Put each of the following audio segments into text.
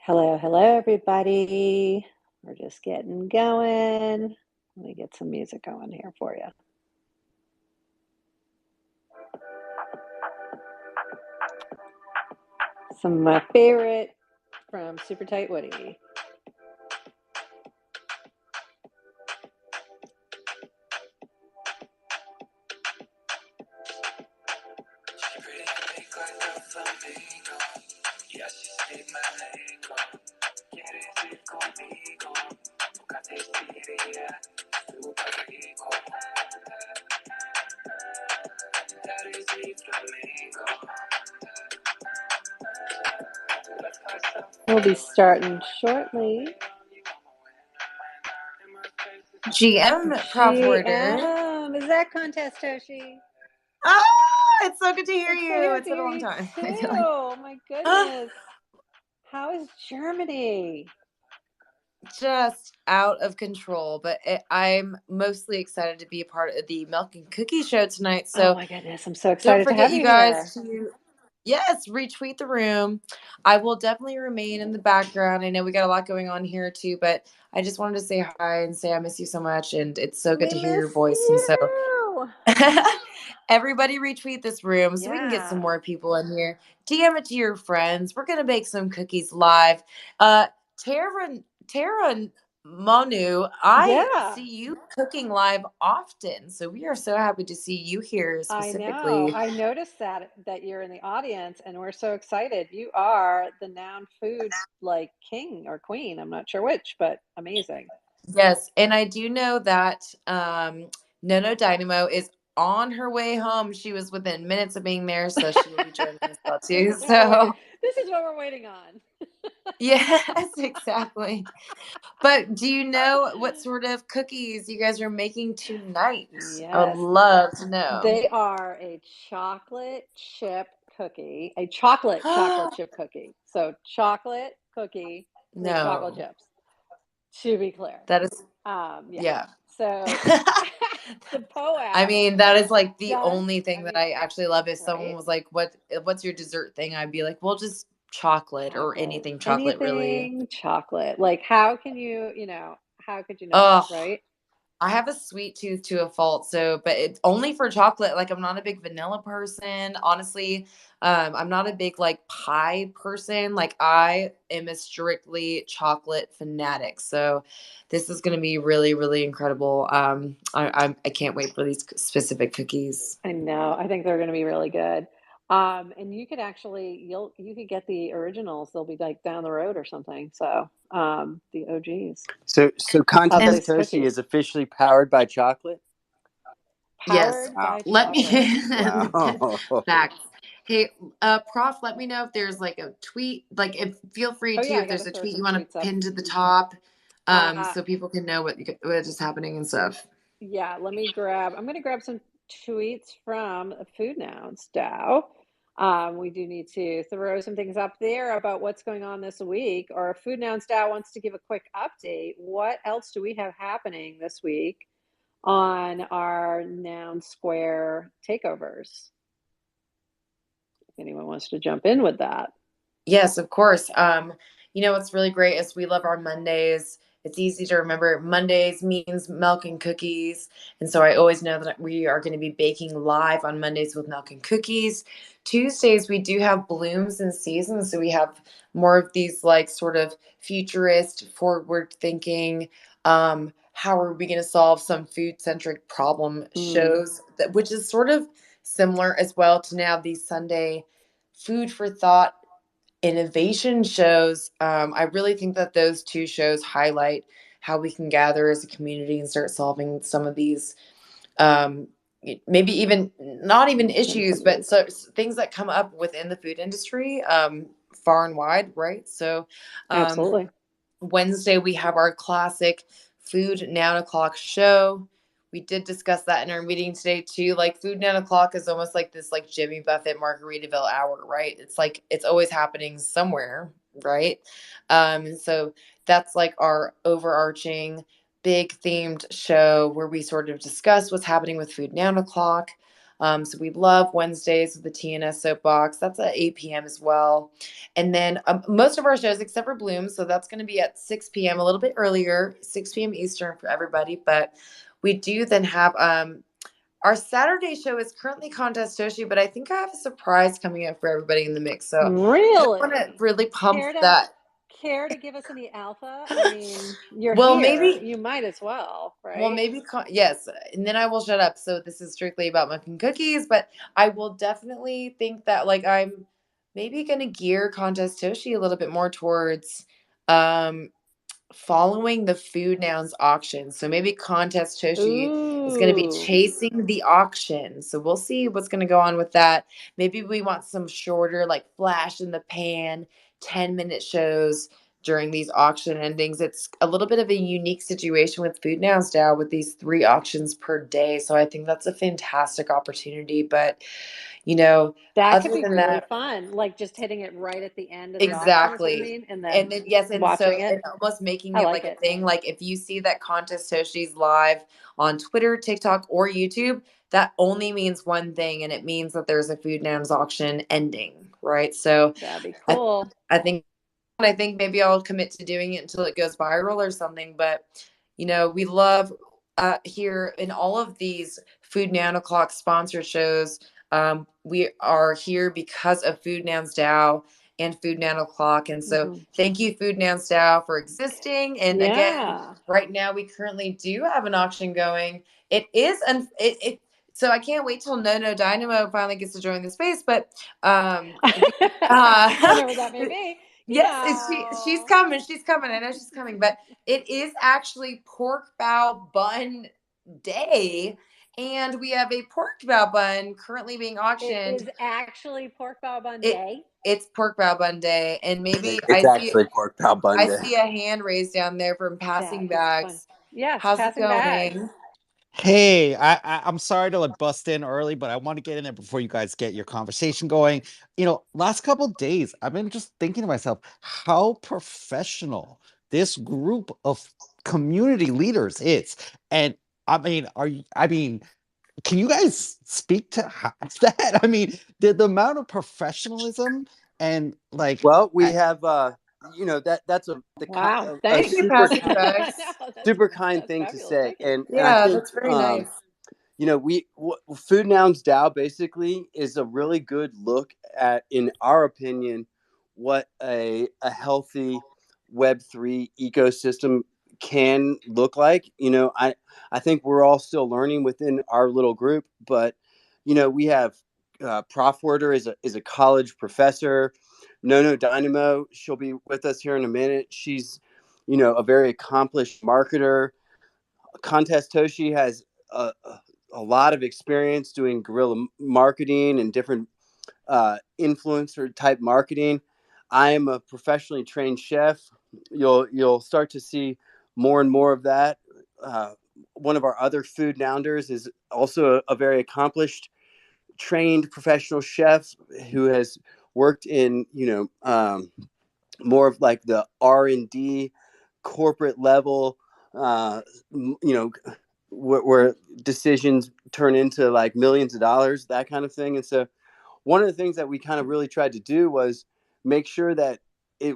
Hello, everybody. We're just getting going. Let me get some music going here for you. Some of my favorite from Super Tight Woody. We'll be starting shortly. GM, Prof Werder. GM, is that contest, Toshi? Oh, it's so good to hear you. It's been a long time. Oh my goodness. How is Germany? Just out of control, but I'm mostly excited to be a part of the Milk and Cookie show tonight. So oh my goodness, I'm so excited don't to have forget, you guys, to retweet the room. I will definitely remain in the background. I know we got a lot going on here too, but I just wanted to say hi and say I miss you so much, and it's so good to hear your voice. And so everybody retweet this room so we can get some more people in here. DM it to your friends. We're gonna bake some cookies live. Tara Manu, I see you cooking live often, so we are so happy to see you here specifically. I noticed that you're in the audience, and we're so excited. You are the Noun food king or queen. I'm not sure which, but amazing. Yes, and I do know that Nono Dynamo is on her way home. She was within minutes of being there, so she will be joining us well too. So this is what we're waiting on. Yes, exactly. But do you know what sort of cookies you guys are making tonight? Yes. I would love to know. They are a chocolate chip cookie, a chocolate chip cookie. So chocolate cookie with chocolate chips. To be clear, that is yeah. So the POAP. I mean, that is like the only thing that I actually love. If someone was like, "What's your dessert thing?" I'd be like, "Well, just chocolate or anything chocolate, really." Chocolate. Like, how could you not, right? I have a sweet tooth to a fault, but it's only for chocolate. Like, I'm not a big vanilla person, honestly. I'm not a big like pie person. Like, I am a strictly chocolate fanatic. So, this is going to be really, really incredible. I can't wait for these specific cookies. I know. I think they're going to be really good. And you could actually you could get the originals. They'll be like down the road or something. So, the OGs. So Contest Toasty is officially powered by chocolate? Yes. Wow. Let me facts. Hey, Prof, let me know if there's like a tweet. Like, feel free to if there's a tweet you want to pin to the top, so people can know what is happening and stuff. Yeah, I'm going to grab some tweets from FOODNOUNS DAO. We do need to throw some things up there about what's going on this week. Or FOODNOUNS DAO wants to give a quick update. What else do we have happening this week on our Noun Square takeovers? If anyone wants to jump in with that. Yes, of course. What's really great is we love our Mondays. It's easy to remember. Mondays means milk and cookies. And so I always know that we are going to be baking live on Mondays with milk and cookies. Tuesdays, we do have blooms and seasons. So we have more of these like sort of futurist, forward thinking, how are we going to solve some food centric problem shows, which is sort of similar as well to now these Sunday food for thought innovation shows. I really think that those two shows highlight how we can gather as a community and start solving some of these maybe even not even issues, but things that come up within the food industry far and wide, right? So absolutely. Wednesday we have our classic Food Noun O'Clock show. We did discuss that in our meeting today too. Like, Food Noun O'Clock is almost like this like Jimmy Buffett Margaritaville hour, right? It's like it's always happening somewhere, right? So that's like our overarching big themed show where we sort of discuss what's happening with Food Noun O'Clock. So we love Wednesdays with the TNS Soapbox. That's at 8 p.m. as well. And then most of our shows, except for Bloom, so that's going to be at 6 p.m., a little bit earlier, 6 p.m. Eastern for everybody. But we do then have our Saturday show is currently Contest Toshi, but I think I have a surprise coming up for everybody in the mix. So I want to really pump that. Care to give us any alpha? I mean, you're well, here. Maybe You might as well, right? Well, maybe yes, and then I will shut up. So this is strictly about making cookies, but I will definitely think that like I'm maybe going to gear Contest Toshi a little bit more towards um following the Food Nouns auction. So maybe Contest Toshi is going to be chasing the auction. So we'll see what's going to go on with that. Maybe we want some shorter, like flash in the pan, 10-minute shows during these auction endings. It's a little bit of a unique situation with Food Nouns now with these 3 auctions per day. So I think that's a fantastic opportunity. But that could be really fun, like just hitting it right at the end of the auction, is what you mean? And then yes, and watching it. And almost making it like a thing. Like if you see that Contest Toshi's live on Twitter, TikTok, or YouTube, that only means one thing, and it means that there's a Food Nouns auction ending, right? So that'd be cool. I think maybe I'll commit to doing it until it goes viral or something. But we love here in all of these Food Noun O'Clock sponsored shows. We are here because of Food Nouns DAO and Food Noun O'Clock. And so thank you, Food Nouns DAO, for existing. And again, right now we currently do have an auction going. It is so I can't wait till No Dynamo finally gets to join the space. But whenever that may be. Yes, she's coming. She's coming. I know she's coming. But it is actually Pork Bow Bun Day. And we have a pork bow bun currently being auctioned. It is actually Pork Bow Bun Day? It's Pork Bow Bun Day. And maybe Pork Bow Bun Day. I see a hand raised down there from Passing Bags. Yes, how's Passing it going? Bags. Hey, I'm sorry to like bust in early, but I want to get in there before you guys get your conversation going. Last couple of days, I've been just thinking to myself how professional this group of community leaders is. And can you guys speak to that? I mean, the amount of professionalism and like. Well, we have that's a super kind thing to say, and I think, that's very nice. Food Nouns DAO basically is a really good look at, in our opinion, what a healthy Web3 ecosystem can look like. I think we're all still learning within our little group, but we have Prof Werder is a college professor. No Dynamo, she'll be with us here in a minute. She's a very accomplished marketer. Contest Toshi has a lot of experience doing guerrilla marketing and different influencer type marketing. I am a professionally trained chef. You'll start to see more and more of that. One of our other Food Nounders is also a very accomplished, trained professional chef who has worked in more of like the R&D corporate level, where decisions turn into like millions of dollars, that kind of thing. And so one of the things that we kind of really tried to do was make sure that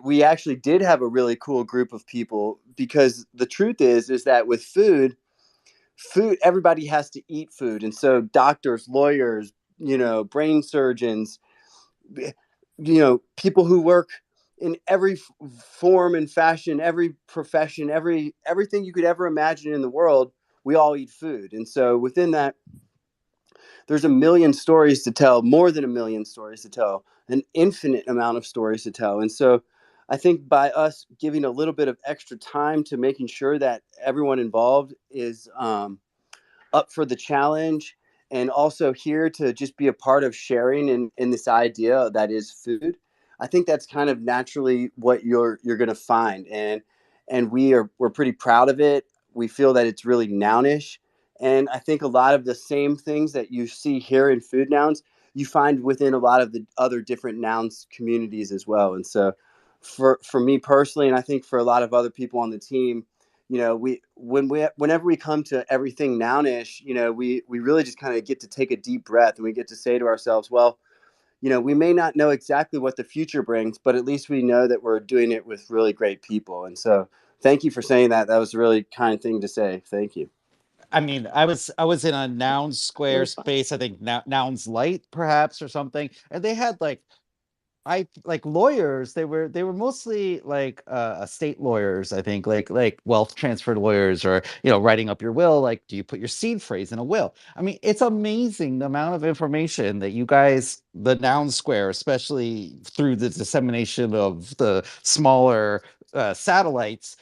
we actually did have a really cool group of people, because the truth is that with food, everybody has to eat food. And so doctors, lawyers, brain surgeons, people who work in every form and fashion, every profession, everything you could ever imagine in the world, we all eat food. And so within that, there's a million stories to tell, more than a million stories to tell, an infinite amount of stories to tell. And so I think by us giving a little bit of extra time to making sure that everyone involved is up for the challenge, and also here to just be a part of sharing in this idea that is food, I think that's kind of naturally what you're going to find. And we're pretty proud of it. We feel that it's really nounish. And I think a lot of the same things that you see here in Food Nouns, you find within a lot of the other different nouns communities as well. And so for me personally, and I think for a lot of other people on the team, whenever we come to everything nounish, we really just kind of get to take a deep breath, and we get to say to ourselves, well, we may not know exactly what the future brings, but at least we know that we're doing it with really great people. And so thank you for saying that. That was a really kind thing to say. Thank you. I mean, I was in a Noun Square space, I think Nouns Light perhaps or something, and they had like lawyers. They were mostly like estate lawyers, I think, like wealth transfer lawyers, or writing up your will. Like, do you put your seed phrase in a will? I mean, it's amazing the amount of information that you guys, the Noun Square, especially through the dissemination of the smaller satellites,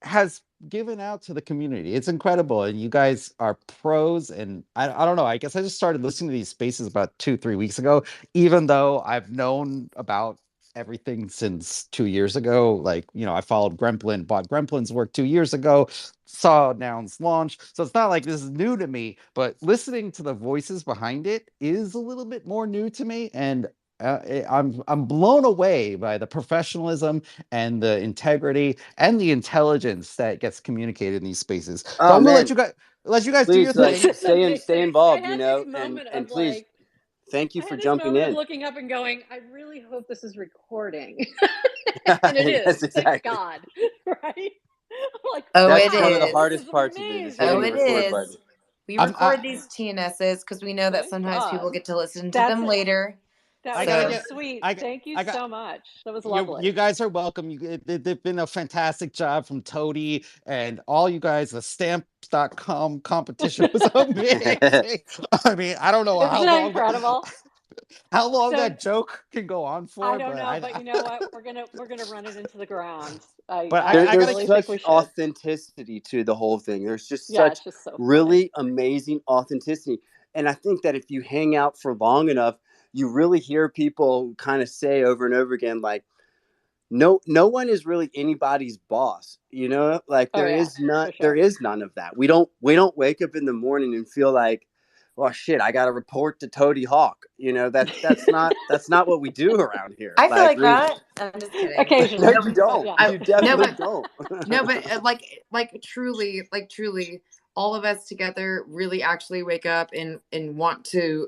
has given out to the community. It's incredible, and you guys are pros. And I don't know. I guess I just started listening to these spaces about 2-3 weeks ago, even though I've known about everything since 2 years ago. Like, I followed Gremplin, bought Gremplin's work 2 years ago, saw Nouns launch. So it's not like this is new to me, but listening to the voices behind it is a little bit more new to me. And I'm blown away by the professionalism and the integrity and the intelligence that gets communicated in these spaces. So Oh I'm gonna man, let you guys do your please, thing. stay involved, I had this and moment of please, like, thank you I for had this jumping moment of in. looking up and going, I really hope this is recording. And it is. Yes, exactly. Thank God. Right? I'm like, Oh, That's it one of the is. hardest parts of it, is Oh, hitting the amazing. it record button. is. We I'm record these TNSs because we know that Thank sometimes people God. get to listen to That's them it. later. That I was gotta so So, get sweet. I Thank you I got so much. That was you lovely. you guys are welcome. They've been a fantastic job from Toady and all you guys. The stamps.com competition was amazing. I mean, I don't know Isn't that incredible? how long So that joke can go on I for, don't but know, but you know what? We're gonna run it into the ground. I but I I gotta There's really think we such should. authenticity to the whole thing. There's just Yeah, such it's just so funny. really amazing authenticity. And I think that if you hang out for long enough, you really hear people kind of say over and over again, like, no one is really anybody's boss, like Oh there yeah, is not for there sure. is none of that. We don't wake up in the morning and feel like, oh shit, I got to report to Toady Hawk. That's not what we do around here. I feel Like like we that. I'm just kidding. No, Occasionally, you but don't. yeah. You No, definitely but don't. no, but truly, all of us together really actually wake up and want to,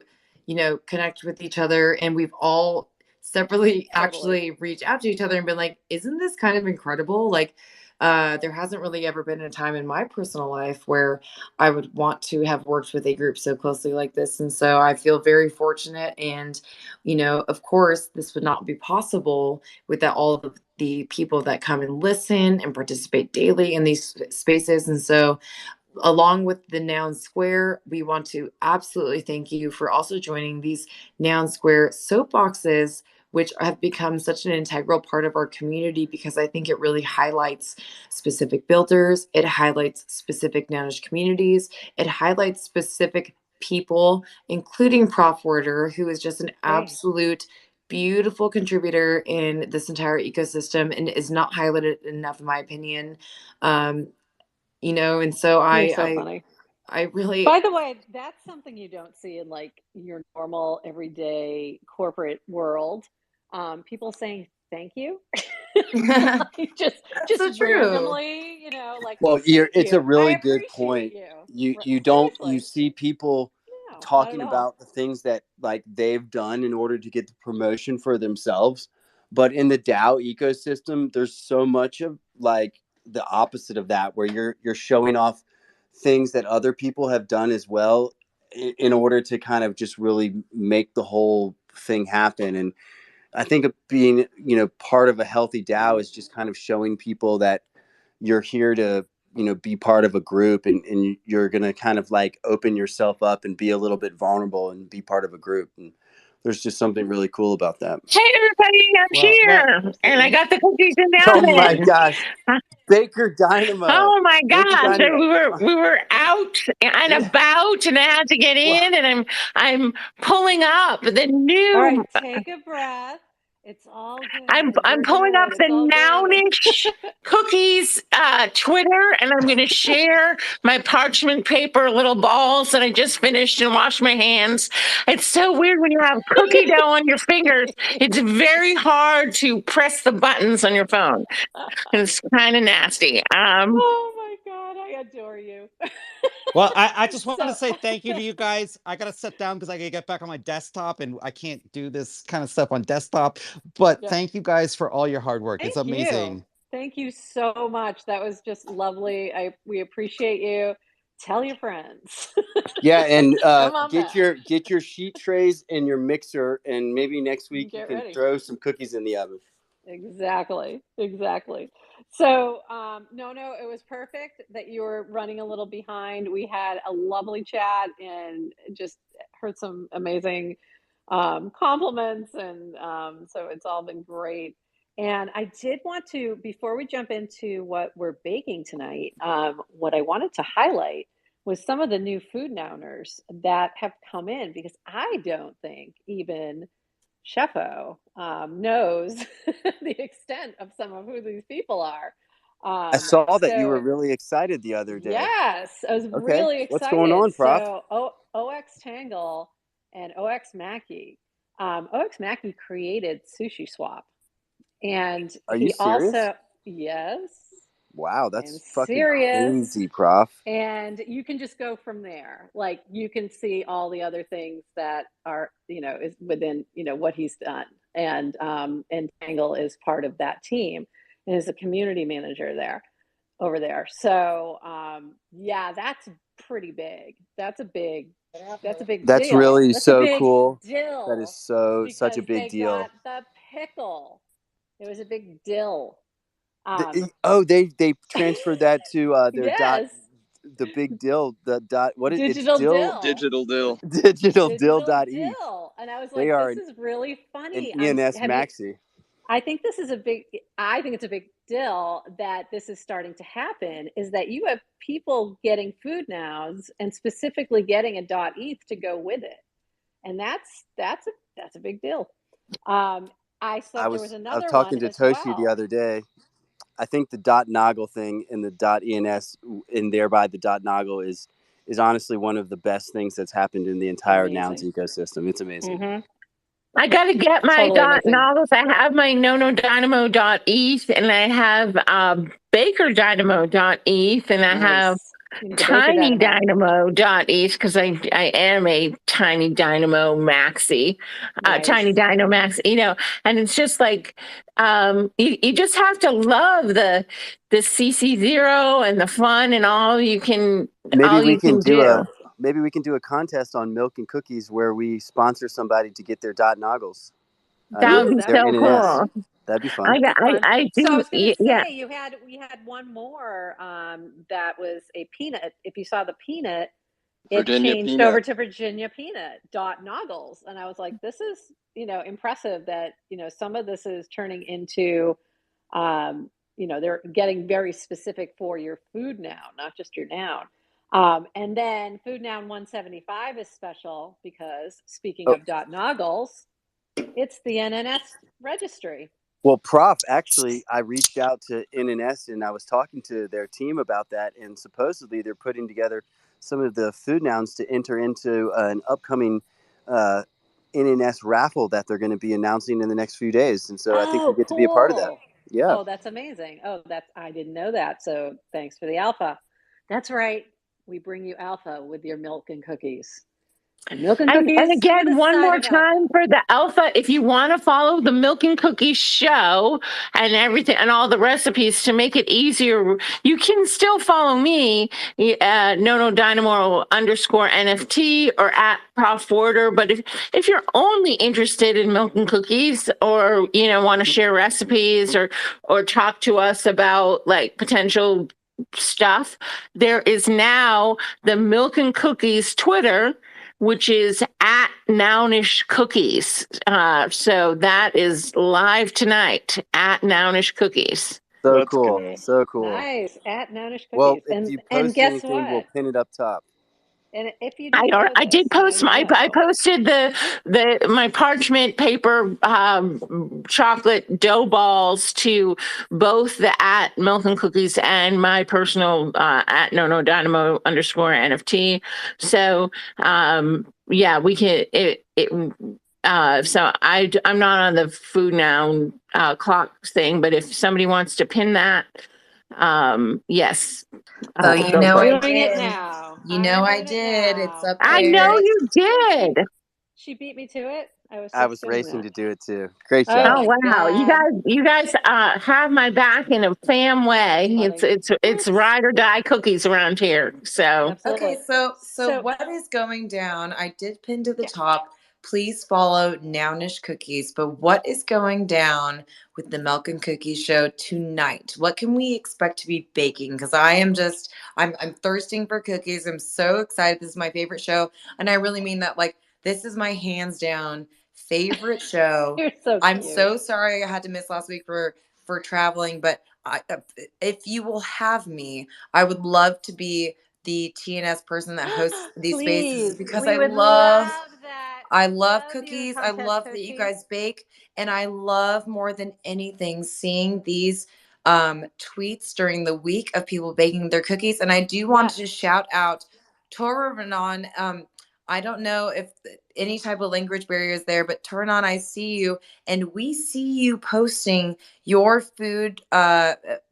connect with each other, and we've all separately Totally. actually reached out to each other and been like, isn't this kind of incredible? Like, there hasn't really ever been a time in my personal life where I would want to have worked with a group so closely like this. And so I feel very fortunate. And, of course, this would not be possible without all of the people that come and listen and participate daily in these spaces. And so, along with the Noun Square, we want to absolutely thank you for also joining these Noun Square soapboxes, which have become such an integral part of our community, because I think it really highlights specific builders, it highlights specific Nounish communities, it highlights specific people, including Prof Werder, who is just an Hey, absolute beautiful contributor in this entire ecosystem and is not highlighted enough, in my opinion. Um, and so you're so funny. I really, By the way, that's something you don't see in like your normal everyday corporate world. People saying thank you, like that's just so true. randomly, like Well, thank it's a you. I really good appreciate point. you. You Seriously, see people no, not at talking all. about the things that like they've done in order to get the promotion for themselves, but in the DAO ecosystem, there's so much of like the opposite of that, where you're showing off things that other people have done as well, in order to kind of just really make the whole thing happen. And I think of being, part of a healthy DAO is just kind of showing people that you're here to, be part of a group, and you're going to kind of like open yourself up and be a little bit vulnerable and be part of a group. And there's just something really cool about that. Hey everybody, I'm well, here, and I got the cookies in the Oh my oven. gosh. Baker Dynamo. Oh my Baker gosh! And Dynamo. we were out and Yeah. about, and I had to get Well, in, and I'm pulling up the All right, new. take a breath. It's all good. I'm We're pulling up good. the It's all good. Nounish Cookies Twitter, and I'm going to share my parchment paper little balls that I just finished and washed my hands. It's so weird when you have cookie dough on your fingers. It's very hard to press the buttons on your phone. It's kind of nasty. Oh my God, I adore you. Well, I just want to So, say thank you to you guys. I gotta sit down because I gotta get back on my desktop, and I can't do this kind of stuff on desktop. But yeah, thank you guys for all your hard work. It's thank you. amazing. Thank you so much. That was just lovely. We appreciate you. Tell your friends. Yeah, and Come on back. get your sheet trays and your mixer, and maybe next week you Get can ready. throw some cookies in the oven. Exactly. So, no, it was perfect that you were running a little behind. We had a lovely chat and just heard some amazing compliments, and so it's all been great. And I did want to, before we jump into what we're baking tonight, what I wanted to highlight was some of the new food nouners that have come in, because I don't think even Sheffo knows the extent of some of who these people are. I saw that you were So really excited the other day. yes, I was Okay, really what's going on, excited. Prof? So OX Tangle and OX Mackie. OX Mackie created Sushi Swap, and Are you he serious? also, yes, Wow, I'm that's fucking serious. crazy, Prof. And you can just go from there. Like, you can see all the other things that are, is within, what he's done. And Tangle is part of that team and is a community manager over there. So yeah, that's pretty big. That's a big That's deal. really That's a so big cool. That is deal such a because big they deal. got the pickle. It was a big deal. They transferred that to their dot, Yes, the big dill, the dot. What is it's digital dill, dill. Digital dill. digital dill Digital dot eth. dill. And I was They like, are this is really an funny. ENS maxi. I think this is I think it's a big deal that this is starting to happen, is that you have people getting food nows and specifically getting a .eth to go with it. And that's a big deal. I saw there was I was another one talking to as Toshi the well. other day. I think the .noggle thing and the .ens and thereby the .noggle is honestly one of the best things that's happened in the entire Nouns Amazing. ecosystem. It's amazing. Mm-hmm. I got to get my Totally amazing. novels. I have my NoNoDynamo.eth, and I have BakerDynamo.eth, and I have Nice. You need the Baker Dynamo. TinyDynamo.eth, because I am a Tiny Dynamo maxi, Nice. Tiny Dynamo Max, and it's just like you just have to love the CC0 and the fun and all you can do. Maybe we can do a contest on milk and cookies where we sponsor somebody to get their .noggles. That would be That'd so be cool. fun. That'd be fun. I do. So I was going to yeah. say, we had one more that was a peanut. If you saw the peanut, it Virginia changed peanut. over to Virginia peanut .noggles, and I was like, this is impressive that some of this is turning into they're getting very specific for your food noun, not just your noun. And then Food Noun 175 is special because, speaking of .noggles, it's the NNS registry. Well, Prof, actually, I reached out to NNS and I was talking to their team about that, and supposedly they're putting together some of the food nouns to enter into an upcoming NNS raffle that they're going to be announcing in the next few days. And so I think we get to be a part of that. Yeah. Oh, that's amazing. Oh, I didn't know that. So thanks for the alpha. That's right. We bring you alpha with your milk and cookies. Milk and cookies. And again, one more time for the alpha, if you want to follow the Milk and Cookies show and everything and all the recipes to make it easier, you can still follow me, NoNoDynamo_NFT or at Prof Werder. But if you're only interested in Milk and Cookies, or want to share recipes or talk to us about like potential stuff, there is now the Milk and Cookies Twitter, which is at Nounish Cookies. So that is live tonight at Nounish Cookies. So cool. So cool. Nice. At Nounish Cookies. Well, if you post guess anything, what? we'll pin it up top. And if you didn't know I did this, now post you my, I know. posted my parchment paper chocolate dough balls to both the at Milk and Cookies and my personal at No Dynamo _ NFT. So yeah, we can so I'm not on the Food Now clock thing, but if somebody wants to pin that, yes. Oh, you Go know for I it. Doing it did. now. You I'm know I doing it did. It's now. up I Thank know there. you. you She did. she beat me to it. I was I so was doing racing that. to do it too. Great Oh job. Oh my wow, God. you guys have my back in a fam way. Funny. It's Oops. ride or die cookies around here. So Okay, Absolutely. so So what is going down? I did pin to the yeah. top. Please follow Nounish Cookies. But what is going down with the Milk and Cookies show tonight? What can we expect to be baking? Because I'm thirsting for cookies. I'm so excited. This is my favorite show, and I really mean that. Like, this is my hands down favorite show. You're so I'm cute. so sorry I had to miss last week for traveling, but if you will have me, I would love to be the TNS person that hosts these spaces Please, because we would love that. I We'd love love you to cookies. I contest love that you Toshi. guys bake, and I love more than anything seeing these tweets during the week of people baking their cookies. And I do want to Yes. just shout out Tora Renan. I don't know if any type of language barrier is there, but Turanon, I see you, and we see you posting your food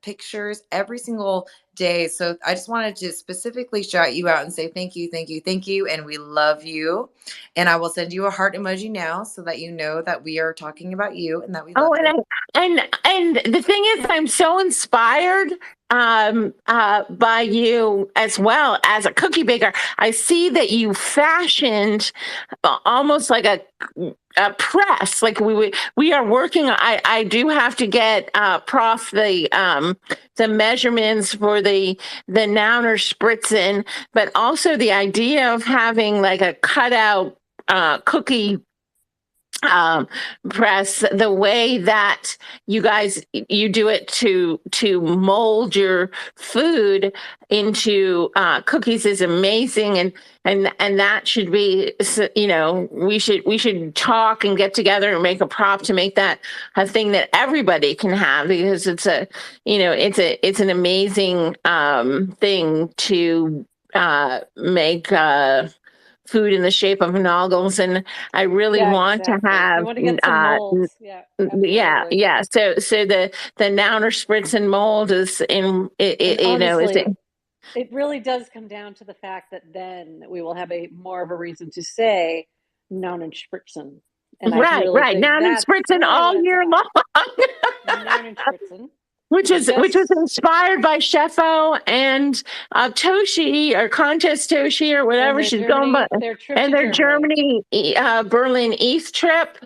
pictures every single day. So I just wanted to specifically shout you out and say thank you, thank you, thank you, and we love you. And I will send you a heart emoji now so that you know that we are talking about you and that we love oh, you. and the thing is, I'm so inspired by you as well as a cookie baker. I see that you fashioned almost like a press. Like we are working. I do have to get Prof the measurements for the Nouner spritzen, but also the idea of having like a cutout cookie press, the way that you guys you do it to mold your food into cookies is amazing, and that should be, we should talk and get together and make a prop to make that a thing that everybody can have, because it's an amazing thing to make food in the shape of noggles, and I really Yeah, want to exactly. We have want to get some molds. Yeah, absolutely. yeah. So the Nouner spritz and mold is in And is honestly, it, it really does come down to the fact that then we will have a more of a reason to say Noun and Spritzen. And I really right think Nouner that's spritzen really all what it's year about. long. Noun and Spritzen. Which The was best inspired by Sheffo and Toshi, or Contest Toshi, or and whatever their she's going, but Germany, their trip and to their Germany. Germany Berlin East trip.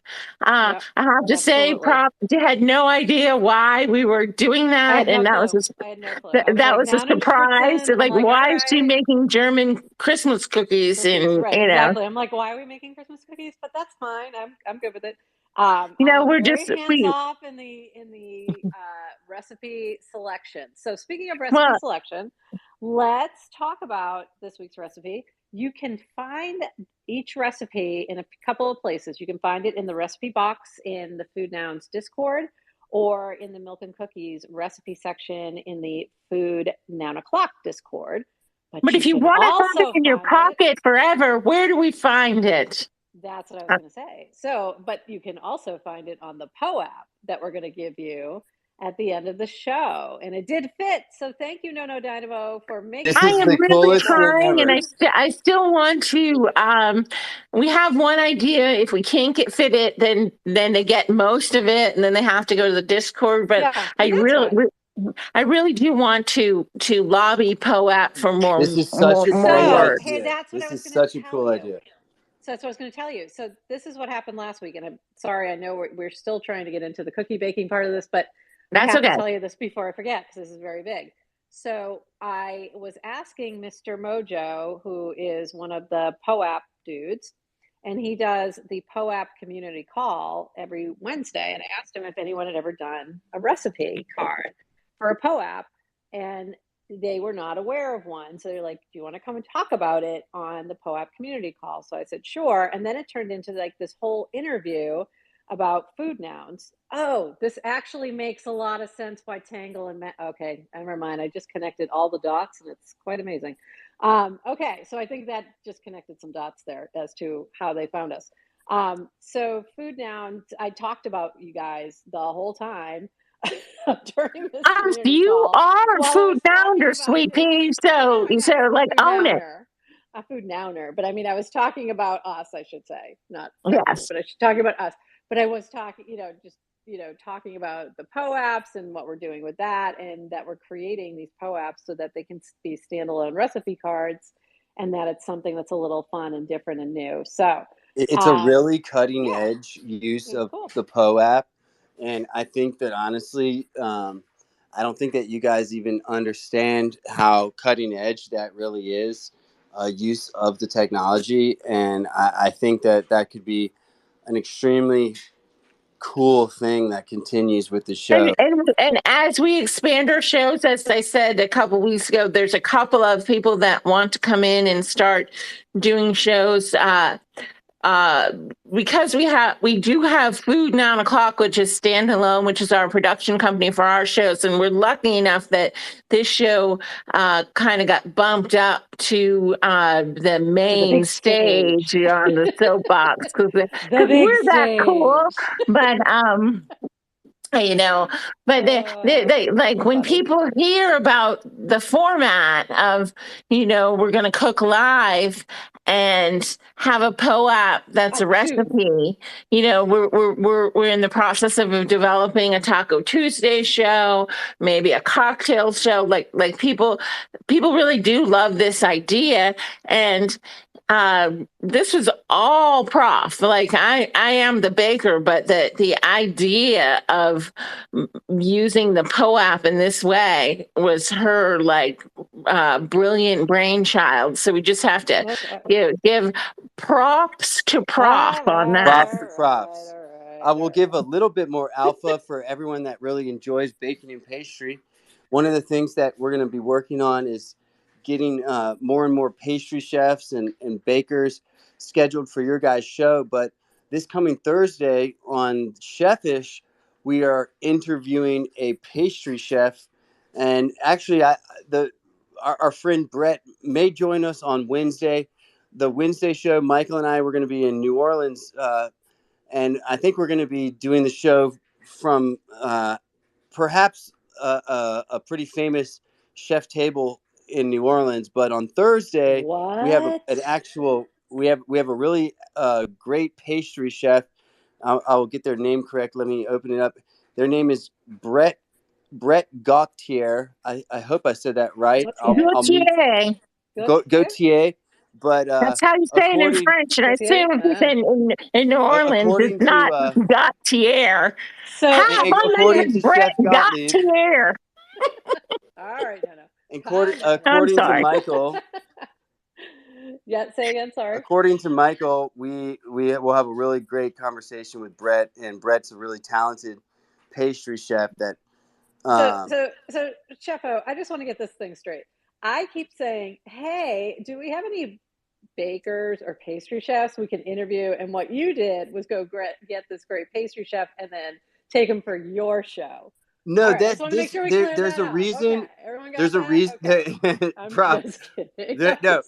Yep, I have to say, absolutely. Prop had no idea why we were doing I that, had no and clue. I had no clue. I was that like, was a Noun and surprise. Spritzen. I'm Like, like, all why is she right. making German Christmas cookies? Cookies, And right? Exactly. I'm like, why are we making Christmas cookies? But that's fine. I'm good with it. I am we're very just hands off in the recipe selection. So speaking of recipe well, selection, let's talk about this week's recipe. You can find each recipe in a couple of places. You can find it in the recipe box in the Food Nouns Discord, or in the Milk and Cookies recipe section in the Food Noun O'Clock Discord. But but you if you can want to have it also in your find it. pocket forever, where do we find it? That's what I was going to say. So, but you can also find it on the Poe app that we're going to give you at the end of the show. And it did fit. So thank you, No Dynamo, for making This I is sure am the that we really did coolest that. thing trying, and ever. I still want to. We have one idea. If we can't fit it, then they get most of it, and then they have to go to the Discord. But Yeah, I and that's fine. I really do want to lobby POAP for This is such a more great So, work. hey, idea. that's what I This was is going to such a tell cool you. idea. So that's what I was going to tell you. So this is what happened last week, and I'm sorry. I know we're still trying to get into the cookie baking part of this, but I That's have to okay. tell you this before I forget, because this is very big. So I was asking Mr. Mojo, who is one of the POAP dudes, and he does the POAP community call every Wednesday, and I asked him if anyone had ever done a recipe card for a POAP, and they were not aware of one. So they're like, do you want to come and talk about it on the POAP community call? So I said, sure. And then it turned into like this whole interview about food nouns. Oh, this actually makes a lot of sense why Tangle and okay, never mind. I just connected all the dots and it's quite amazing. Okay, so I think that just connected some dots there as to how they found us. So food nouns, I talked about you guys the whole time during this community You call are a while I food was talking nounder, about sweet this. pea. Oh So, my God, like, food own it. nouner, a food nouner. But I mean, I was talking about us, I should say, not you, Yes. but I should talk about us. But I was talking, just talking about the POAPs and what we're doing with that, and that we're creating these POAPs so that they can be standalone recipe cards, and that it's something that's a little fun and different and new. So It's a really cutting yeah, edge use of cool. the POAP. And I think that honestly, I don't think that you guys even understand how cutting edge that really is, use of the technology. And I think that that could be an extremely cool thing that continues with the show. And as we expand our shows, as I said a couple weeks ago, there's a couple of people that want to come in and start doing shows. Because we do have Food 9 o'clock, which is standalone, which is our production company for our shows, and we're lucky enough that this show kind of got bumped up to the main stage on the soapbox because we're that cool. But they like when people hear about the format of, we're going to cook live and have a POAP that's a recipe. We're in the process of developing a Taco Tuesday show, maybe a cocktail show. Like people really do love this idea, and this was all Prof. Like I am the baker, but the idea of using the POAP in this way was her brilliant brainchild. So we just have to give props to Prof on that. Props to props. I will give a little bit more alpha for everyone that really enjoys baking and pastry. One of the things that we're going to be working on is getting more and more pastry chefs and bakers scheduled for your guys' show. But this coming Thursday on Chefish, we are interviewing a pastry chef. And actually, our friend Brett may join us on Wednesday. The Wednesday show, Michael and I were going to be in New Orleans, and I think we're going to be doing the show from perhaps a pretty famous chef table in New Orleans. But on Thursday, we have we have a really great pastry chef. I'll get their name correct. Let me open it up. Their name is Brett Gautier. I hope I said that right. Gautier. But that's how you say it in French, and I assume in New Orleans it's not Gautier. So according to Chef Gottlieb, Gautier. All right, according to Michael. Yeah, say again. Sorry. According to Michael, we will have a really great conversation with Brett, and Brett's a really talented pastry chef. That so Chefo, I just want to get this thing straight. I keep saying, hey, do we have any bakers or pastry chefs we can interview? And what you did was go get this great pastry chef and then take him for your show. No, there's a reason. Okay. There's a reason. Okay. I'm just kidding.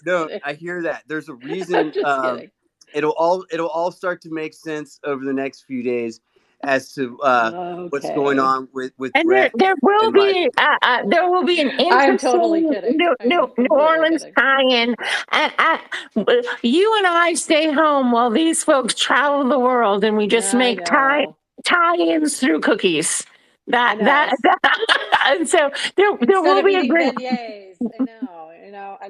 No, I hear that. There's a reason. Kidding. It'll all start to make sense over the next few days as to what's going on with and Brett. There will be an interesting New Orleans tie-in. You and I stay home while these folks travel the world, and we just make tie-ins through cookies. And so there will be a great. Beignets,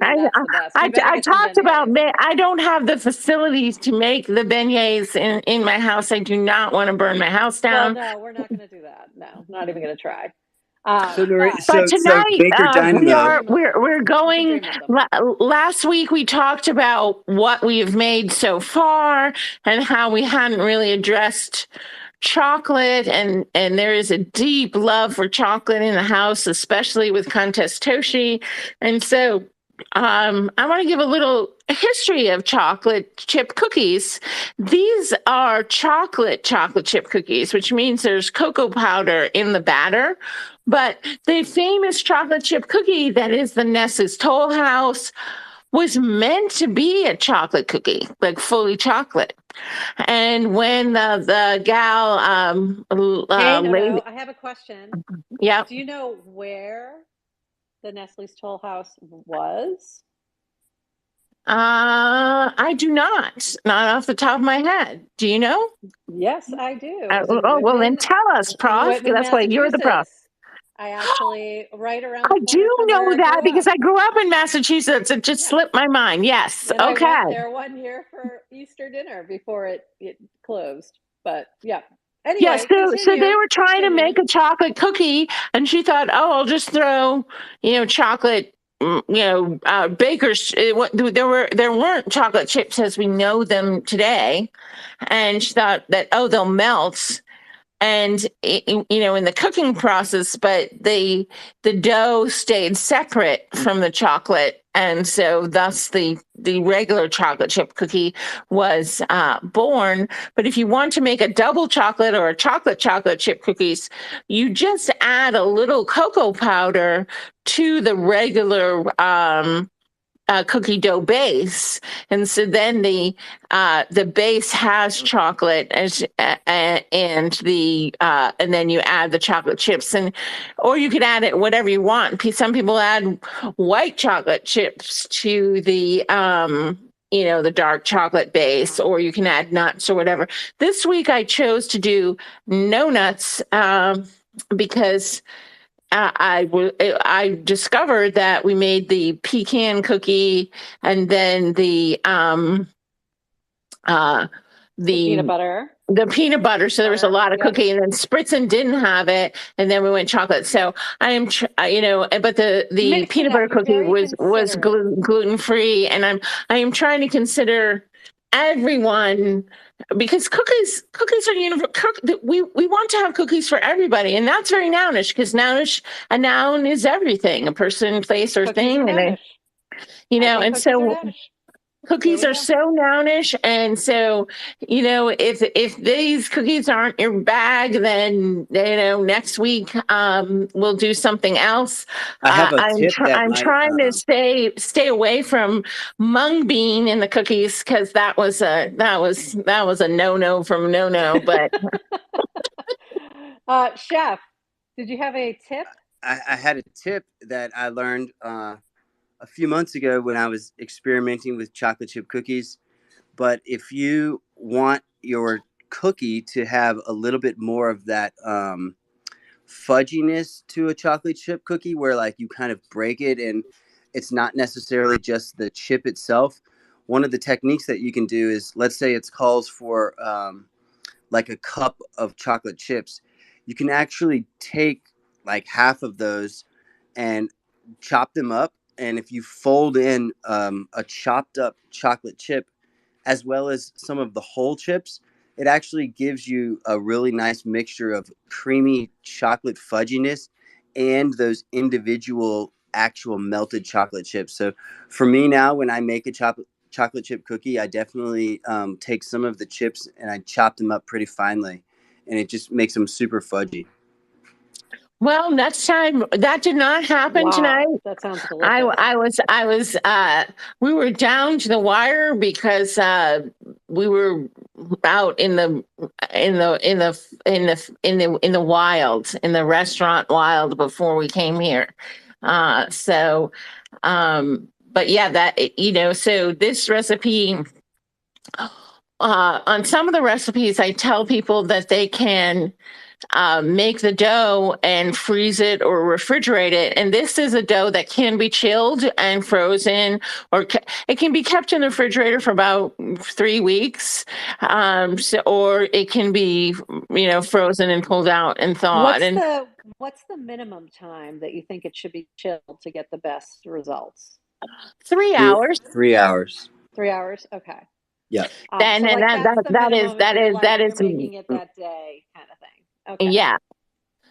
I know. I talked about. I don't have the facilities to make the beignets in my house. I do not want to burn my house down. Well, no, we're not going to do that. No, not even going to try. But tonight we're going. Last week we talked about what we have made so far and how we hadn't really addressed chocolate, and there is a deep love for chocolate in the house, especially with Contest Toshi. And so I want to give a little history of chocolate chip cookies. These are chocolate chip cookies, which means there's cocoa powder in the batter. But the famous chocolate chip cookie that is the Nestle's Toll House was meant to be a chocolate cookie, like fully chocolate. And when the gal Hey, lady, I have a question. yeah, Do you know where the Nestle's Toll House was? I do not off the top of my head. Do you know? Yes, I do. It was Oh, well, then tell us, Prof. That's why you're the Prof. Massachusetts. I actually, right around the I corner do from know where I that grew because up. I grew up in Massachusetts. It just Yeah. slipped my mind. Yes. And I Okay. went there one year for Easter dinner before it closed. But yeah. Yeah, Anyway, so they were trying to make a chocolate cookie, and she thought, oh, I'll just throw, chocolate, bakers. There weren't chocolate chips as we know them today, and she thought that, oh, they'll melt, and in the cooking process, but the dough stayed separate from the chocolate, and so thus the regular chocolate chip cookie was born. But if you want to make a double chocolate or a chocolate chip cookies, you just add a little cocoa powder to the regular cookie dough base, and so then the base has chocolate and then you add the chocolate chips, or you could add it whatever you want. Some people add white chocolate chips to the the dark chocolate base, or you can add nuts or whatever. This week I chose to do no nuts because I discovered that we made the pecan cookie, and then the peanut butter. The peanut butter. So there was a lot of cookie, and then Spritzin didn't have it, and then we went chocolate. So I am, but the peanut butter cookie was gluten free, and I am trying to consider everyone, because cookies are universal. We want to have cookies for everybody, and that's very nounish, because a noun is everything, a person, place, or thing, and and so cookies are so nounish. And so if these cookies aren't your bag, then next week we'll do something else. I have a tip I'm trying to stay away from mung bean in the cookies, because that was a no from no. But Chef, did you have a tip? I had a tip that I learned a few months ago when I was experimenting with chocolate chip cookies. But if you want your cookie to have a little bit more of that fudginess to a chocolate chip cookie, where like you kind of break it and it's not necessarily just the chip itself, one of the techniques that you can do is, let's say it calls for like a cup of chocolate chips. You can actually take like half of those and chop them up. And if you fold in a chopped up chocolate chip as well as some of the whole chips, it actually gives you a really nice mixture of creamy chocolate fudginess and those individual actual melted chocolate chips. So for me now, when I make a chocolate chip cookie, I definitely take some of the chips and I chop them up pretty finely, and it just makes them super fudgy. Well, next time. That did not happen tonight. That sounds delicious. We were down to the wire because we were out in the wild, in the restaurant wild, before we came here. But yeah, so this recipe, on some of the recipes, I tell people that they can make the dough and freeze it or refrigerate it. And this is a dough that can be chilled and frozen, or it can be kept in the refrigerator for about 3 weeks. Or it can be, frozen and pulled out and thawed. What's the minimum time that you think it should be chilled to get the best results? 3 hours. 3 hours. 3 hours? Okay. Yeah. then So like that's the that minimum if you're like you're is making it that day kind of thing. Okay. yeah.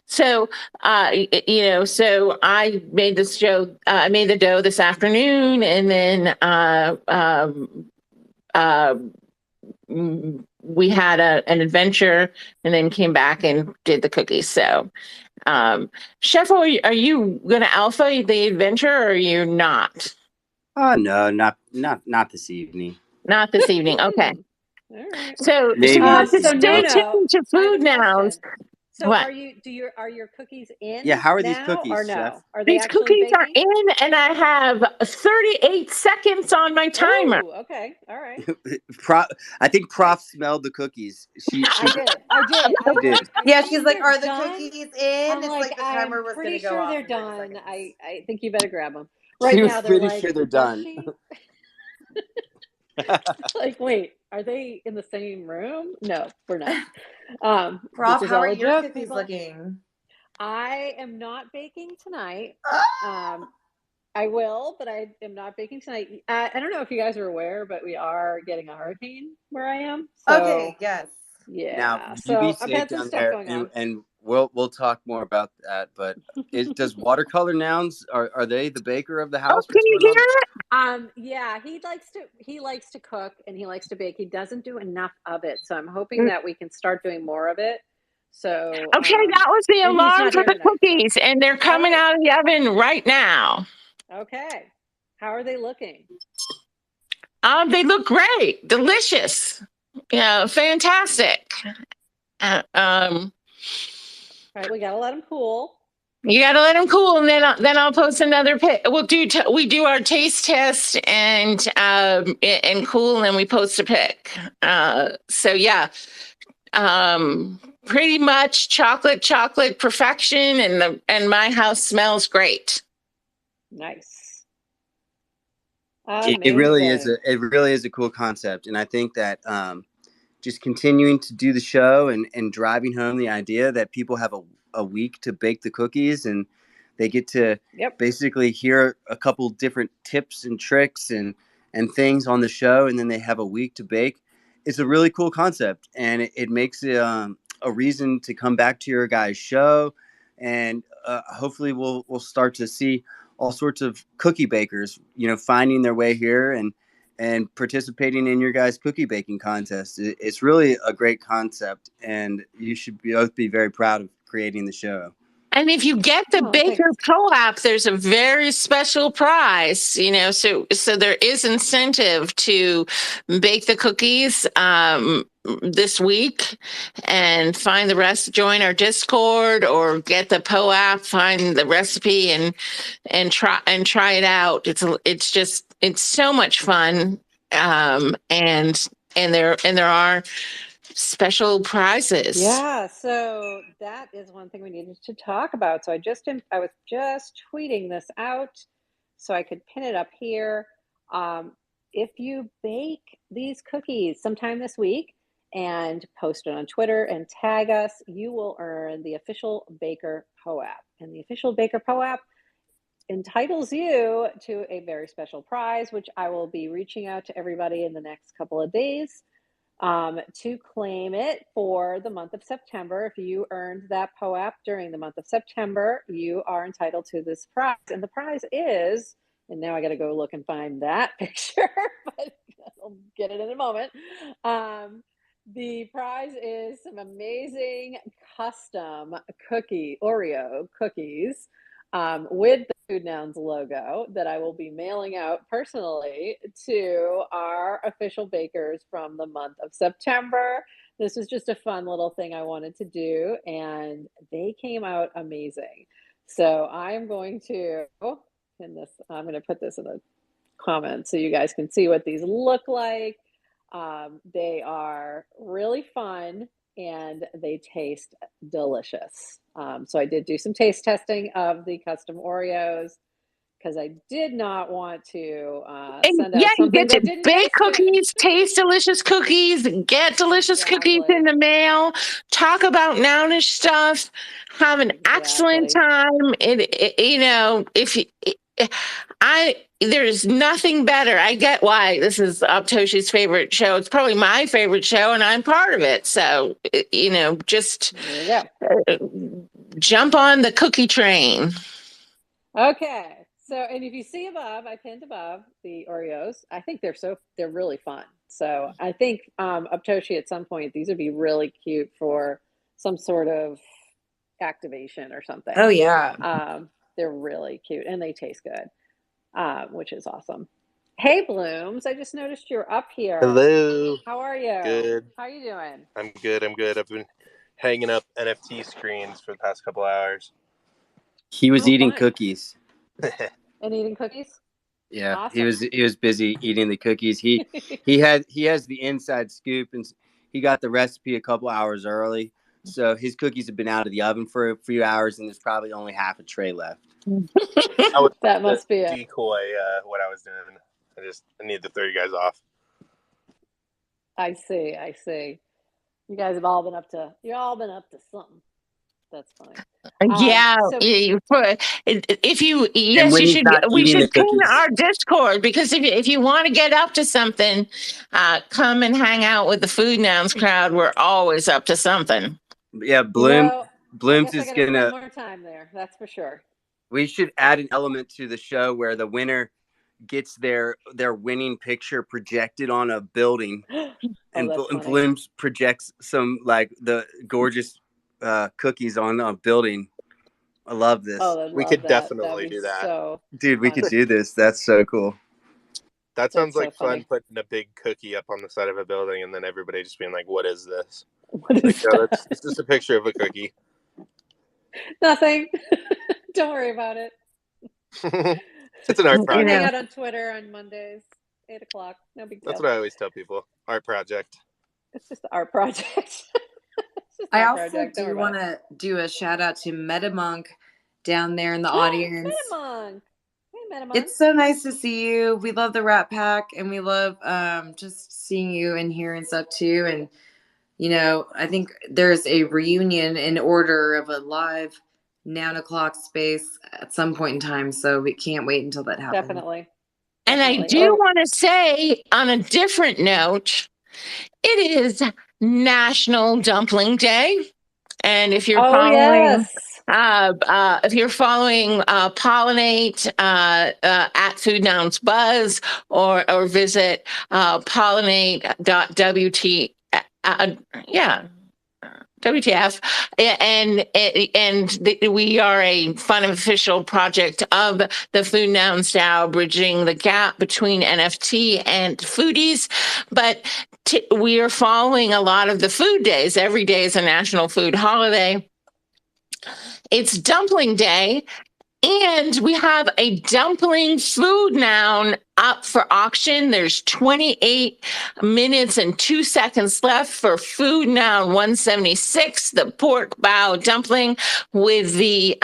So, so I made this dough. I made the dough this afternoon, and then we had an adventure, and then came back and did the cookies. So, Chef, are you going to alpha the adventure, or are you not? Oh no, not this evening. Not this evening. Okay. All right. So Maybe you have this to So evening. stay no, tuned to I have a Food Nouns. question. So What? are your cookies in Yeah, how are these now or cookies, Chef? no? Are they These actually cookies are baking? in, and I have 38 seconds on my timer. Oh, okay. All right. I think All right. Prof smelled the cookies. She I did. I'm did. like, I Yeah, think she's like, they're "Are the done. cookies in?" I'm It's like, like the I'm timer was going pretty to go sure off they're in 30 done. seconds. I think you better grab them. She Right was now they're pretty like sure they're done. mushy. Like, wait, are they in the same room? No, we're not. This Prof, is how are all a your joke, cookies people. looking? I am not baking tonight. Ah! I will, but I am not baking tonight. I don't know if you guys are aware, but we are getting a hurricane where I am. So Okay, yes. Now yeah, you be so I've safe had some down stuff there, going on. and we'll talk more about that. But does watercolor nouns are they the baker of the Oh, house? can What's you going hear on? it? Yeah, he likes to cook and he likes to bake. He doesn't do enough of it, so I'm hoping that we can start doing more of it. So Okay, that was the and he's alarm not for here the tonight. So cookies, and they're all coming right, out of the oven right now. okay. How are they looking? They look great, delicious, yeah, fantastic. Uh, um, All right, we gotta let them cool. you got to let them cool, and then I'll post another pic. We do our taste test and cool, and then we post a pic. So yeah, pretty much chocolate perfection, and my house smells great. Nice. It really is Amazing. it really is a cool concept, and I think that just continuing to do the show and driving home the idea that people have a week to bake the cookies, and they get to Yep. basically hear a couple different tips and tricks and things on the show, and then they have a week to bake. It's a really cool concept, and it makes it a reason to come back to your guys' show, and hopefully we'll start to see all sorts of cookie bakers, finding their way here and participating in your guys' cookie baking contest. It's really a great concept, and you should both be very proud of creating the show. And if you get the Oh, Baker thanks. Co-op, there's a very special prize, so there is incentive to bake the cookies this week and find the rest, join our Discord or get the POAP, find the recipe and try it out. It's so much fun. And there are special prizes. Yeah, so that is one thing we needed to talk about. So I was just tweeting this out so I could pin it up here. If you bake these cookies sometime this week and post it on Twitter and tag us, you will earn the official Baker POAP. And the official Baker POAP entitles you to a very special prize, which I will be reaching out to everybody in the next couple of days to claim it for the month of September. If you earned that POAP during the month of September, you are entitled to this prize. And the prize is, and now I got to go look and find that picture, but I'll get it in a moment. The prize is some amazing custom Oreo cookies with the Food Nouns logo that I will be mailing out personally to our official bakers from the month of September. This was just a fun little thing I wanted to do, and they came out amazing. So I'm going to I'm going to put this in the comments so you guys can see what these look like. They are really fun and they taste delicious. So I did do some taste testing of the custom Oreos because I did not want to And send yeah, out you something get to that didn't bake taste good. cookies, taste delicious cookies, get delicious cookies in Exactly. the mail, talk about nounish stuff, have an excellent Exactly. time. If you, there's nothing better. I get why this is Aptoshi's favorite show. It's probably my favorite show, and I'm part of it. So, just There you go. Jump on the cookie train. Okay. So, and if you see above, I pinned above the Oreos. I think they're really fun. So I think Aptoshi at some point, these would be really cute for some sort of activation or something. Oh yeah. They're really cute and they taste good, which is awesome. Hey, Blooms, I just noticed you're up here. Hello. How are you? Good. How are you doing? I'm good. I've been hanging up NFT screens for the past couple hours. He was eating fun. cookies. And eating cookies? Yeah, Awesome. he was busy eating the cookies. He has the inside scoop, and he got the recipe a couple hours early. So his cookies have been out of the oven for a few hours, and there's probably only half a tray left. That must be it. Decoy what I was doing. I need to throw you guys off. I see. You guys have all been up to something. That's funny. Yeah, so- if you And when you he's should not we eating should the pin cookies. our Discord, because if you want to get up to something, come and hang out with the Food Nouns crowd. We're always up to something. Yeah, Well, Blooms I is guess I gotta gonna. spend more time there. That's for sure. We should add an element to the show where the winner gets their winning picture projected on a building, and that's funny. Blooms projects some like the gorgeous cookies on a building. I love this. Oh, We could definitely do that. So Dude, we funny. could do this. That's so cool. That sounds That's like so funny. fun, putting a big cookie up on the side of a building and then everybody just being like, what is this? What is No, that? it's just a picture of a cookie. Nothing. Don't worry about it. It's an art We'll project. hang out on Twitter on Mondays, 8:00. No big deal. That's what I always tell people. Art project. It's just an art project. It's just an I art also project. Don't do worry about want it. to do a shout out to MetaMonk down there in the audience. Metamonk. Hey, Metamonk. It's so nice to see you. We love the Rat Pack, and we love just seeing you and hearing stuff too. And I think there's a reunion in order of a live Noun O'Clock space at some point in time. So we can't wait until that happens. Definitely. And I do want to say, on a different note, it is National Dumpling Day. And if you're following, if you're following Pollinate at Food Nouns Buzz, or visit pollinate.wt, WTF, and we are a fun official project of the Food Nouns DAO, bridging the gap between NFT and foodies. But we are following a lot of the food days. Every day is a national food holiday. It's Dumpling Day. And we have a dumpling food noun up for auction. There's 28 minutes and 2 seconds left for food noun 176, the pork bow dumpling with the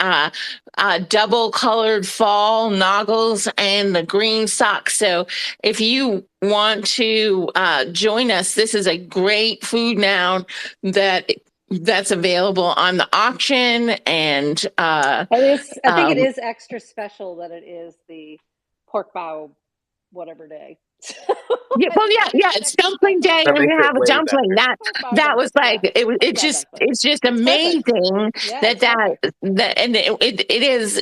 double colored fall noggles and the green socks. So if you want to join us, this is a great food noun that's available on the auction. And I think it is extra special that it is the pork bow whatever day. It's dumpling day. We're gonna have a dumpling. That was like it's just amazing that and it is.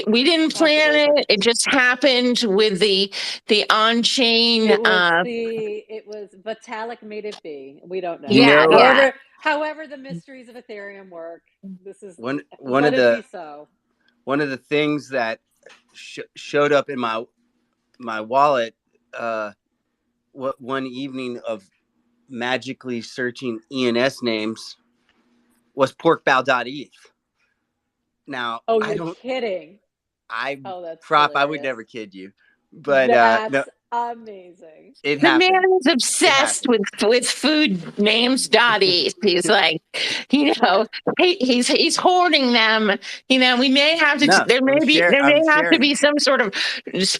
We didn't plan it. It just happened with the on-chain. It was Vitalik made it be. We don't know. However, the mysteries of Ethereum work. This is one of the things that showed up in my wallet one evening of magically searching ENS names was porkbow.eth. Now, you're kidding. Prof, I would never kid you. But that's amazing. The man is obsessed with foodnames.eth. He's like, he's hoarding them. We may have to. There may have to be some sort of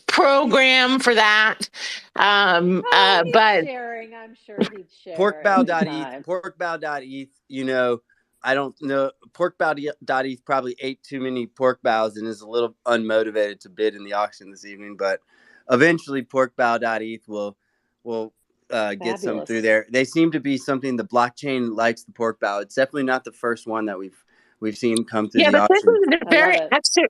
program for that. But sharing, I'm sure he'd share. Porkbow.eth. I don't know. Porkbow.eth probably ate too many pork bows and is a little unmotivated to bid in the auction this evening. But eventually, porkbow.eth will get some through there. They seem to be something the blockchain likes. The pork bow. It's definitely not the first one that we've seen come through the but this auction. is a very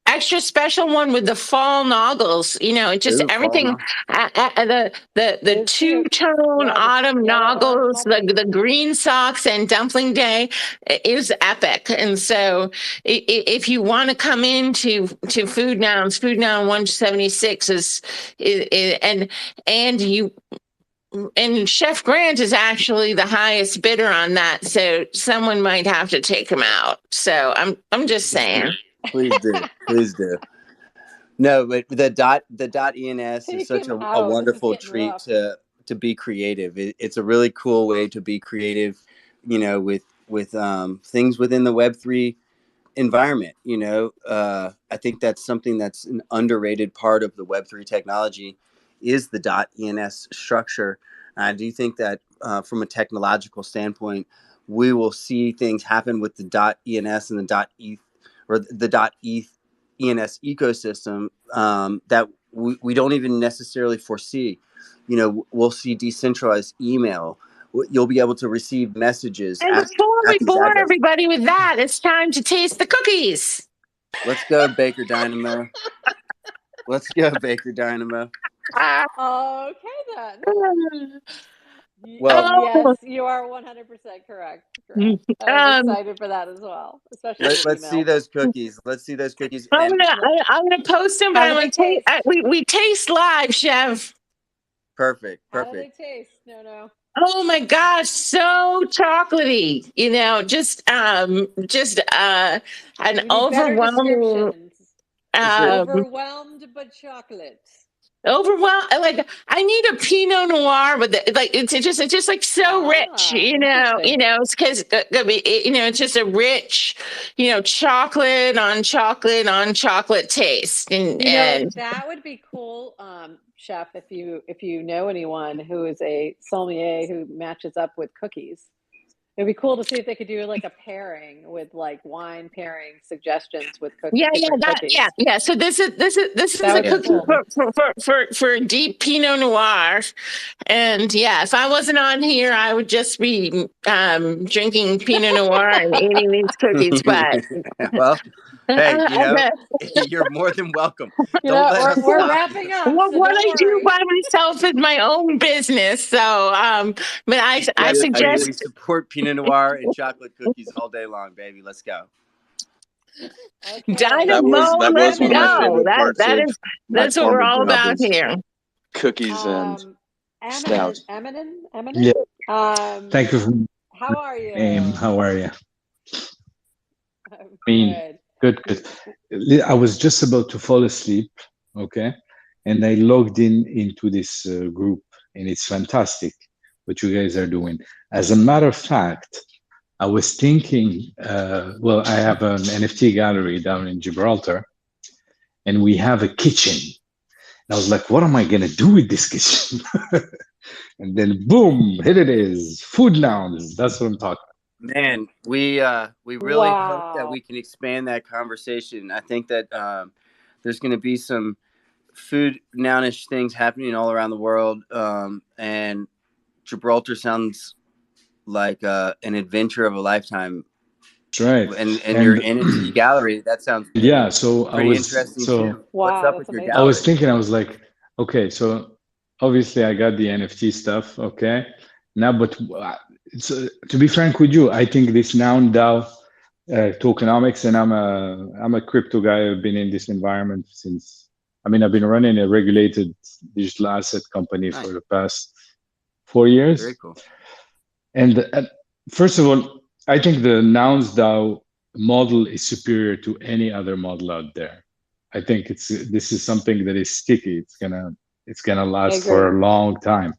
extra special one with the fall noggles. You know, it just everything. The two-tone autumn noggles, the green socks, and dumpling day is epic. And so, if you want to come into Food Nouns, Food Noun 176 is and you. And Chef Grant is actually the highest bidder on that, so someone might have to take him out. So I'm just saying. Please do. No, but the .ens is such a wonderful treat to be creative. It's a really cool way to be creative, you know, with things within the Web3 environment. You know, I think that's something that's an underrated part of the Web3 technology is the .ens structure. I do think that from a technological standpoint, we will see things happen with the .ens and the .eth or the .ENS ecosystem that we don't even necessarily foresee. You know, we'll see decentralized email. You'll be able to receive messages. And before we bore everybody with that, it's time to taste the cookies. Let's go, Baker Dynamo. Let's go, Baker Dynamo. Okay, then. Well, yes, you are 100% correct. I'm excited for that as well, especially. Let's see those cookies. Let's see those cookies. I'm gonna post them, but I'm gonna taste. We taste live, Chef. Perfect. How do they taste? No. Oh my gosh, so chocolatey. You know, just an overwhelming. Overwhelmed but chocolate. Overwhelmed. Like I need a Pinot Noir, but it's just like so rich. You know, it's because it's just a rich, chocolate on chocolate on chocolate taste, and that would be cool, Chef. If you know anyone who is a sommelier who matches up with cookies. It'd be cool to see if they could do like a pairing with like wine pairing suggestions with cookies. Yeah. So this is a cookie for deep Pinot Noir, and if I wasn't on here, I would just be drinking Pinot Noir and eating these cookies. But well, hey, you're more than welcome. We're wrapping up. What I do by myself is my own business. So, but I suggest we support Pinot Noir and chocolate cookies all day long, baby. Let's go. Okay. Dynamo, let's go. That's what we're all about here. Cookies and stouts. Eminem? Yeah. Thank you. How are you? How are you? Good. I was just about to fall asleep, okay? And I logged into this group, and it's fantastic what you guys are doing. As a matter of fact, I was thinking, I have an NFT gallery down in Gibraltar, and we have a kitchen. And I was like, what am I going to do with this kitchen? And then, boom, here it is. Food Nouns. That's what I'm talking about. Man, we really hope that we can expand that conversation. I think that there's going to be some food nounish things happening all around the world, and Gibraltar sounds like an adventure of a lifetime. That's right. And your NFT gallery, that sounds So pretty interesting too. What's up with your gallery? I was thinking, I was like, okay, so obviously I got the NFT stuff, okay. Now, but to be frank with you, I think this Noun DAO tokenomics, and I'm a crypto guy. I've been in this environment since. I've been running a regulated digital asset company for the past 4 years. Very cool. And first of all, I think the Nouns DAO model is superior to any other model out there. I think this is something that is sticky. It's gonna last for a long time,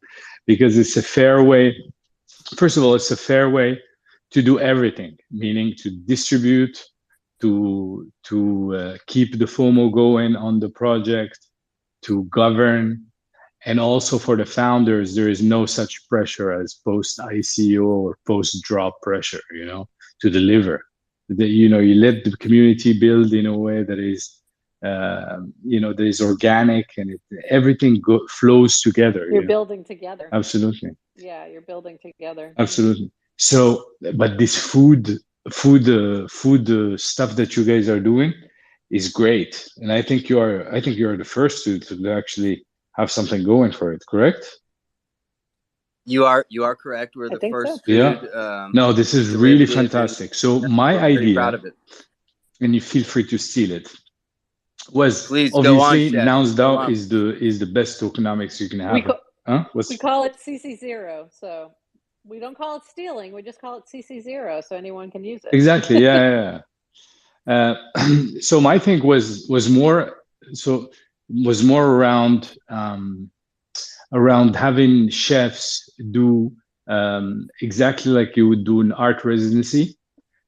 because it's a fair way. First of all, it's a fair way to do everything, meaning to distribute, to keep the FOMO going on the project, to govern, and also for the founders, there is no such pressure as post-ICO or post-drop pressure, to deliver. You let the community build in a way that is, that is organic, and everything flows together. You're building together. Absolutely. Yeah, you're building together. Absolutely. So, but this food stuff that you guys are doing is great, and I think you are the first to actually have something going for it. Correct? You are correct. We're the first so. food. Yeah. No, this is really fantastic. So my idea, proud of it. And you feel free to steal it, was Please obviously go on, Nouns DAO is the best tokenomics you can have. We call it CC0, so we don't call it stealing. We just call it CC0, so anyone can use it. Exactly. Yeah. So my thing was more around having chefs do exactly like you would do an art residency.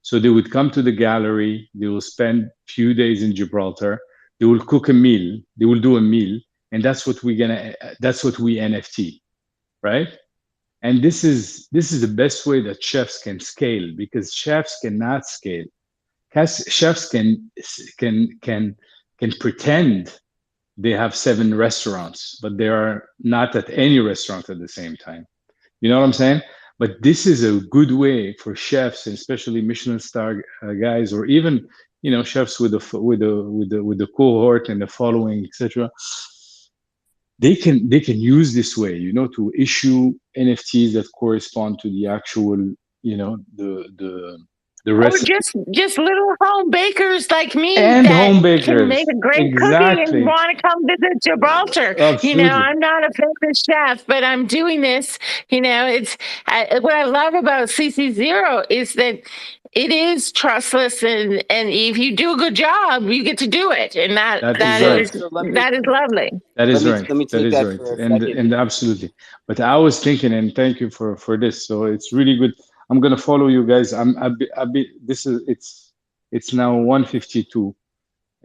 So they would come to the gallery, they will spend a few days in Gibraltar, they will cook a meal, they will do a meal, and that's what we NFT, right? And this is the best way that chefs can scale, because chefs cannot scale. Chefs can pretend they have 7 restaurants, but they are not at any restaurant at the same time. You know what I'm saying? But this is a good way for chefs, and especially Michelin star guys, or even chefs with the cohort and the following, etc. They can use this way, to issue NFTs that correspond to the actual, the recipe. Or just little home bakers like me and that home bakers can make a great cookie and want to come visit Gibraltar. Absolutely. I'm not a famous chef, but I'm doing this. It's what I love about CC0 is that it is trustless, and if you do a good job, you get to do it, and that is lovely. That is right. Let me take that for a second. And absolutely. But I was thinking, and thank you for this. So it's really good. I'm gonna follow you guys. It's now 1:52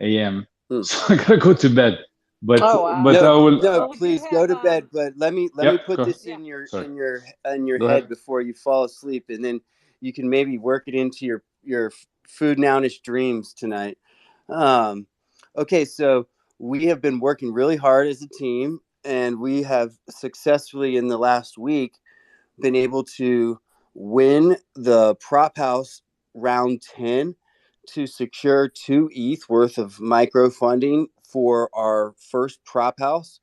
a.m. So I gotta go to bed. But wow. but I will. No, please go to bed. But let me put this in your head before you fall asleep, and then you can maybe work it into your food nounish dreams tonight. Okay, so we have been working really hard as a team, and we have successfully in the last week been able to win the Prop House round 10 to secure 2 ETH worth of micro funding for our first Prop House,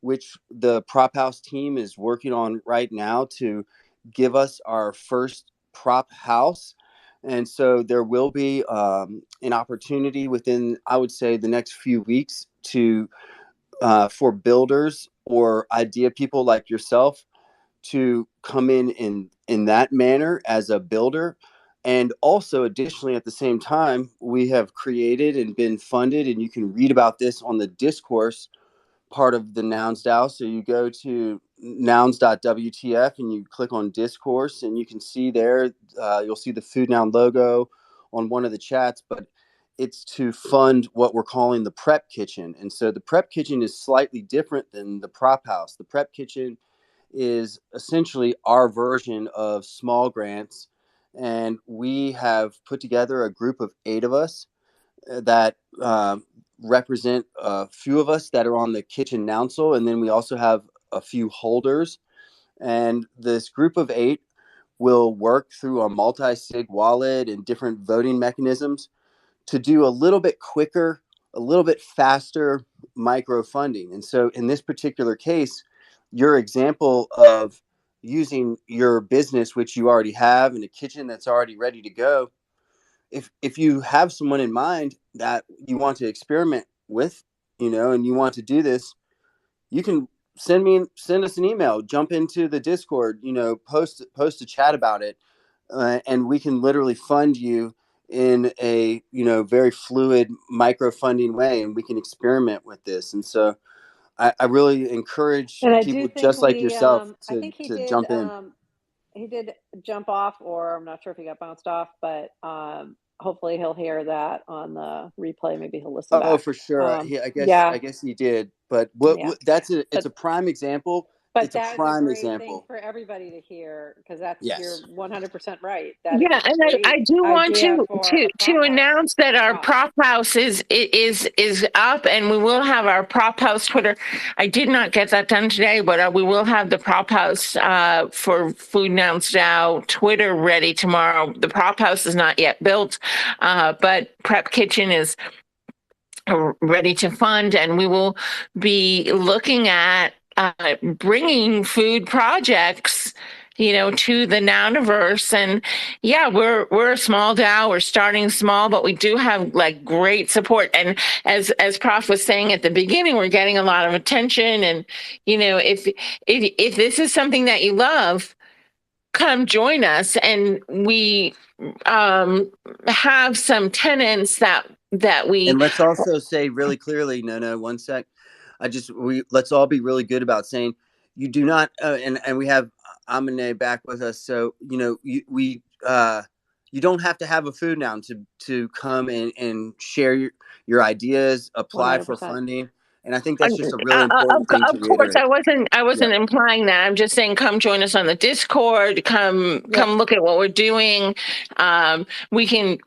which the Prop House team is working on right now to give us our first Prop House. And so there will be an opportunity within, I would say, the next few weeks to for builders or idea people like yourself to come in that manner as a builder. And also, additionally, at the same time, we have created and been funded, and you can read about this on the discourse part of the Nouns DAO. So you go to nouns.wtf and you click on discourse, and you can see there, you'll see the Food Noun logo on one of the chats, but it's to fund what we're calling the prep kitchen. And so the prep kitchen is slightly different than the prop house. The prep kitchen is essentially our version of small grants. And we have put together a group of 8 of us that represent a few of us that are on the kitchen council. And then we also have a few holders. And this group of 8 will work through a multi-sig wallet and different voting mechanisms to do a little bit quicker, a little bit faster micro funding. And so in this particular case, your example of using your business, which you already have, in a kitchen that's already ready to go, if you have someone in mind that you want to experiment with, and you want to do this, you can send us an email, jump into the Discord, post a chat about it, and we can literally fund you in a very fluid micro funding way, and we can experiment with this. And so I really encourage people just like yourself to jump in. He did jump off, or I'm not sure if he got bounced off, but hopefully he'll hear that on the replay. Maybe he'll listen back. Oh, for sure. I guess he did. But it's a prime example But it's a that is a prime great thing example. for everybody to hear, because you're Yes. 100% right. That is Yeah, a and great I do want idea for a to prop house. announce that our Prop. prop house is up, and we will have our prop house Twitter. I did not get that done today, but we will have the prop house for Food Nouns Now Twitter ready tomorrow. The prop house is not yet built, but Prep Kitchen is ready to fund, and we will be looking at bringing food projects, you know, to the Nouniverse. And yeah, we're a small DAO. We're starting small, but we do have like great support. And as Prof was saying at the beginning, we're getting a lot of attention. And you know, if this is something that you love, come join us. And we have some tenants that we. And let's also say really clearly, no, 1 sec. Let's all be really good about saying you do not, and we have Amine back with us. So, you know, you don't have to have a food noun to come and share your ideas, apply 100%. for funding. And I think that's just a really important thing to Of course, reiterate. I wasn't implying that. I'm just saying, come join us on the Discord. Come look at what we're doing. We can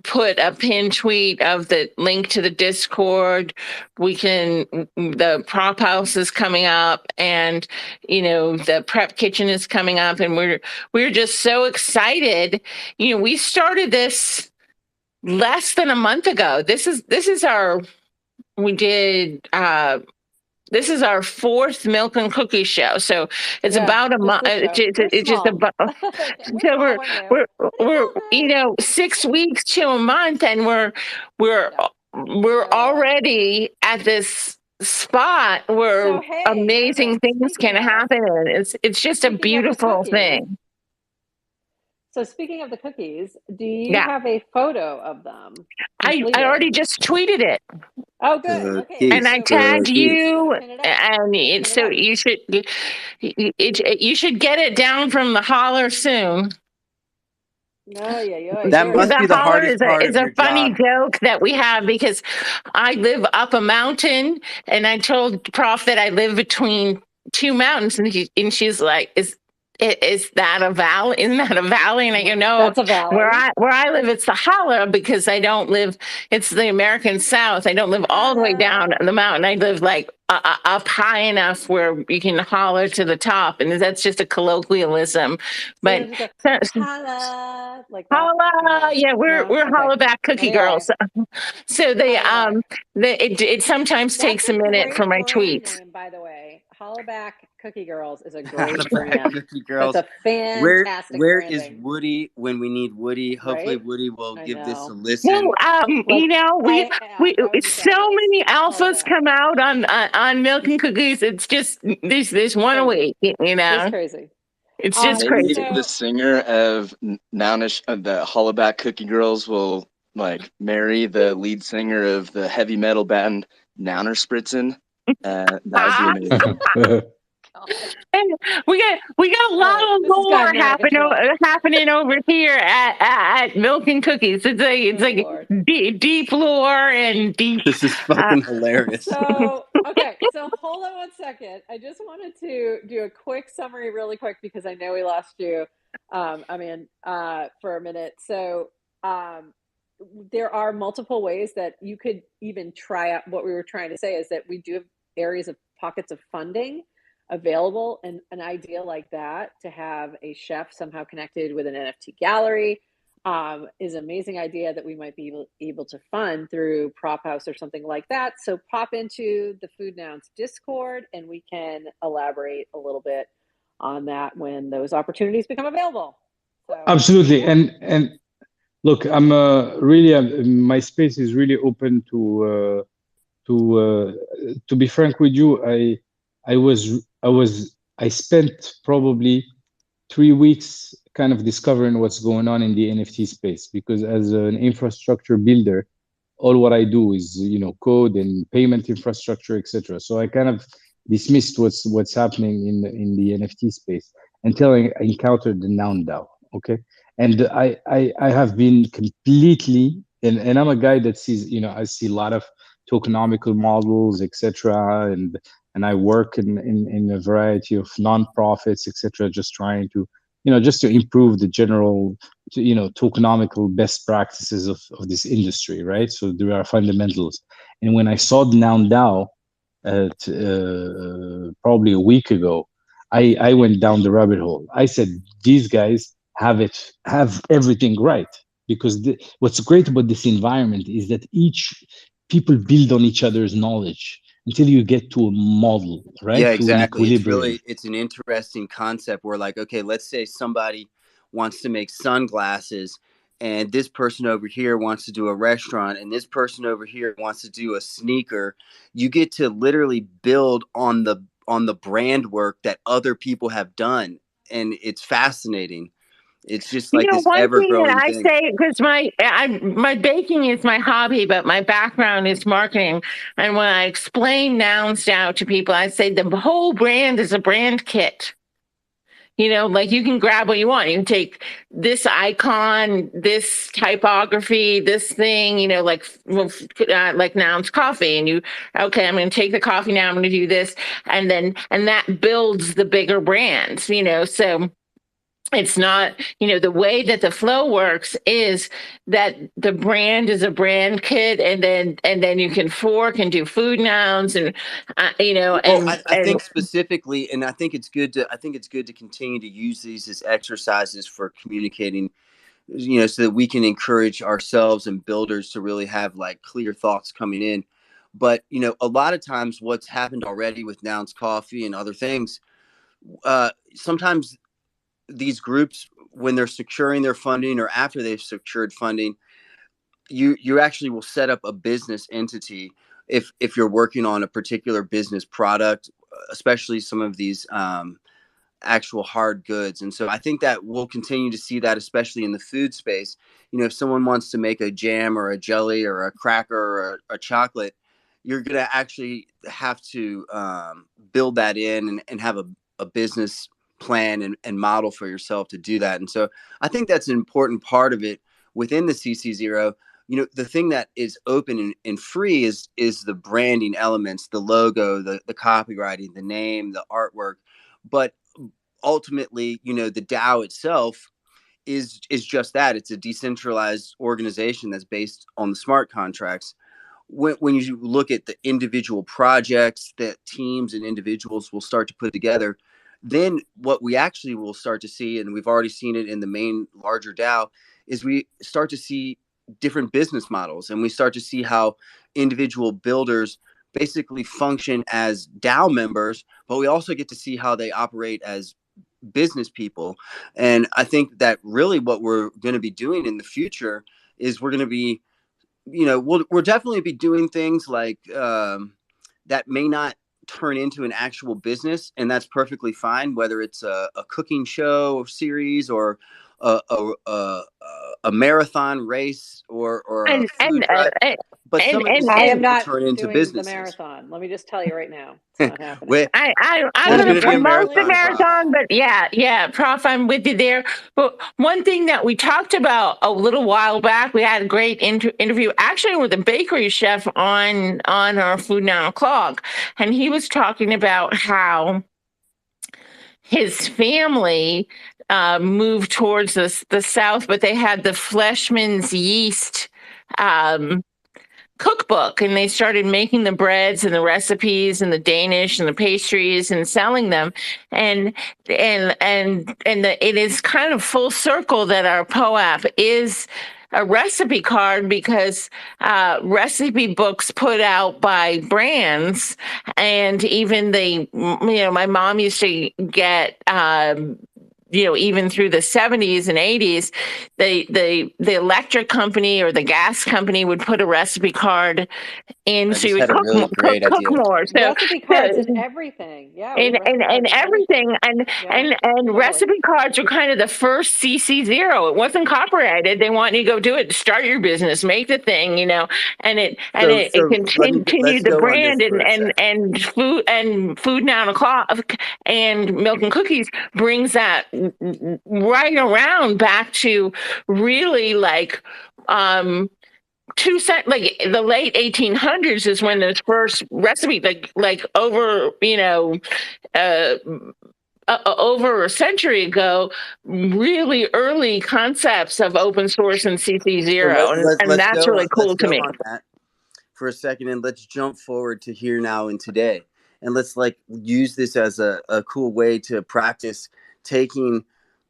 put a pin tweet of the link to the Discord. The prop house is coming up, and you know, the prep kitchen is coming up, and we're just so excited. You know, we started this less than a month ago. This is our fourth Milk and Cookie show, so it's about a month. It's just about. So we're you know, 6 weeks to a month, and we're already at this spot where amazing things can happen, and it's just a beautiful thing. So speaking of the cookies, do you have a photo of them? I already just tweeted it. Oh, good. Okay. And I tagged you, and so you should get it down from the holler soon. That must be the hardest part of your job. It's a funny joke that we have, because I live up a mountain, and I told Prof that I live between two mountains, and she's like, is that a valley? Isn't that a valley? And I go, no, that's a valley. Where I live, it's the holler, because I don't live. It's the American South. I don't live all the way down the mountain. I live like up high enough where you can holler to the top, and that's just a colloquialism. But holla, like that. Holla, yeah, we're holla back cookie girls. So it sometimes takes a minute for my tweets. Name, by the way, holla back cookie girls is a great brand. Cookie girls. That's a fantastic. Where branding. is Woody when we need Woody? Hopefully, Woody will give this a listen. Well, you know, we so many alphas come out on Milk and Cookies. It's just there's one a week. You know, it's crazy. It's just crazy. The singer of Nounish, the Hollaback Cookie Girls, will like marry the lead singer of the heavy metal band Nouner Spritzen. That would be amazing. And we got a lot of lore happening over here at Milk and Cookies. It's like deep lore and deep. This is fucking hilarious. So hold on 1 second. I just wanted to do a quick summary, really quick, because I know we lost you. For a minute. So there are multiple ways that you could even try out. What we were trying to say is that we do have areas of pockets of funding available, and an idea like that, to have a chef somehow connected with an NFT gallery, is an amazing idea that we might be able to fund through Prop House or something like that. So pop into the Food Nouns Discord, and we can elaborate a little bit on that when those opportunities become available. So, absolutely. And look, I'm really my space is really open to be frank with you. I spent probably 3 weeks kind of discovering what's going on in the NFT space, because as an infrastructure builder, all what I do is, you know, code and payment infrastructure, etc. So I kind of dismissed what's happening in the NFT space until I encountered the Noun DAO. Okay, and I have been completely, and I'm a guy that sees, you know, I see a lot of tokenomical models, etc. And and I work in a variety of nonprofits, etc., just trying to, just to improve the general, tokenomical best practices of this industry, right? So there are fundamentals. And when I saw the Noun DAO probably a week ago, I went down the rabbit hole. I said, these guys have everything right, because what's great about this environment is that people build on each other's knowledge until you get to a model, right? Yeah, To an exactly. equilibrium. It's an interesting concept where, like, okay, let's say somebody wants to make sunglasses, and this person over here wants to do a restaurant, and this person over here wants to do a sneaker. You get to literally build on the brand work that other people have done, and it's fascinating. It's just like this One ever thing that growing I thing. say, because my baking is my hobby, but my background is marketing. And when I explain nouns now to people, I say the whole brand is a brand kit. Like you can grab what you want. You can take this icon, this typography, this thing, like Nouns Coffee. And okay, I'm going to take the coffee now. I'm going to do this. And that builds the bigger brands, so it's not, the way that the flow works is that the brand is a brand kit, and then you can fork and do food nouns, and Well, I think specifically, and I think it's good to continue to use these as exercises for communicating, so that we can encourage ourselves and builders to really have like clear thoughts coming in. But a lot of times what's happened already with Nouns Coffee and other things, sometimes these groups, when they're securing their funding or after they've secured funding, you actually will set up a business entity if you're working on a particular business product, especially some of these actual hard goods. And so I think that we'll continue to see that, especially in the food space. If someone wants to make a jam or a jelly or a cracker or a chocolate, you're going to actually have to build that in and have a business plan and model for yourself to do that. And so I think that's an important part of it within the CC0. The thing that is open and free is the branding elements, the logo, the copywriting, the name, the artwork. But ultimately, the DAO itself is just that. It's a decentralized organization that's based on the smart contracts. When you look at the individual projects that teams and individuals will start to put together, then what we actually will start to see, and we've already seen it in the main larger DAO, is we start to see different business models, and we start to see how individual builders basically function as DAO members, but we also get to see how they operate as business people. And I think that really what we're going to be doing in the future is we're going to be, we'll definitely be doing things like that may not turn into an actual business, and that's perfectly fine, whether it's a cooking show or series or a marathon race or a food drive. But some of these I things am will not turn into doing businesses. the marathon. Let me just tell you right now, it's not happening. I'm There's going to gonna be a promote the marathon, marathon, but yeah, Prof, I'm with you there. But one thing that we talked about a little while back, we had a great interview actually with a bakery chef on our Food Now Clock, and he was talking about how his family moved towards the south, but they had the Fleshman's yeast cookbook, and they started making the breads and the recipes and the Danish and the pastries and selling them. And it is kind of full circle that our POAP is a recipe card, because recipe books put out by brands, and even my mom used to get even through the 70s and 80s, the electric company or the gas company would put a recipe card in, so you would had a really great cook idea. more. So Recipe cards and everything. Yeah, we have recipe cards and everything, and totally. recipe cards are kind of the first CC0. It wasn't copyrighted. They want you to go do it, start your business, make the thing, and it continued let's the go on this brand, for a second. and food now o'clock and milk and cookies brings that right around back to really like like the late 1800s is when the first recipe, like over, uh, over a century ago, really early concepts of open source and So CC0, and that's really let's cool to go me. on that for a second, and let's jump forward to here, now, and today, and let's like use this as a cool way to practice taking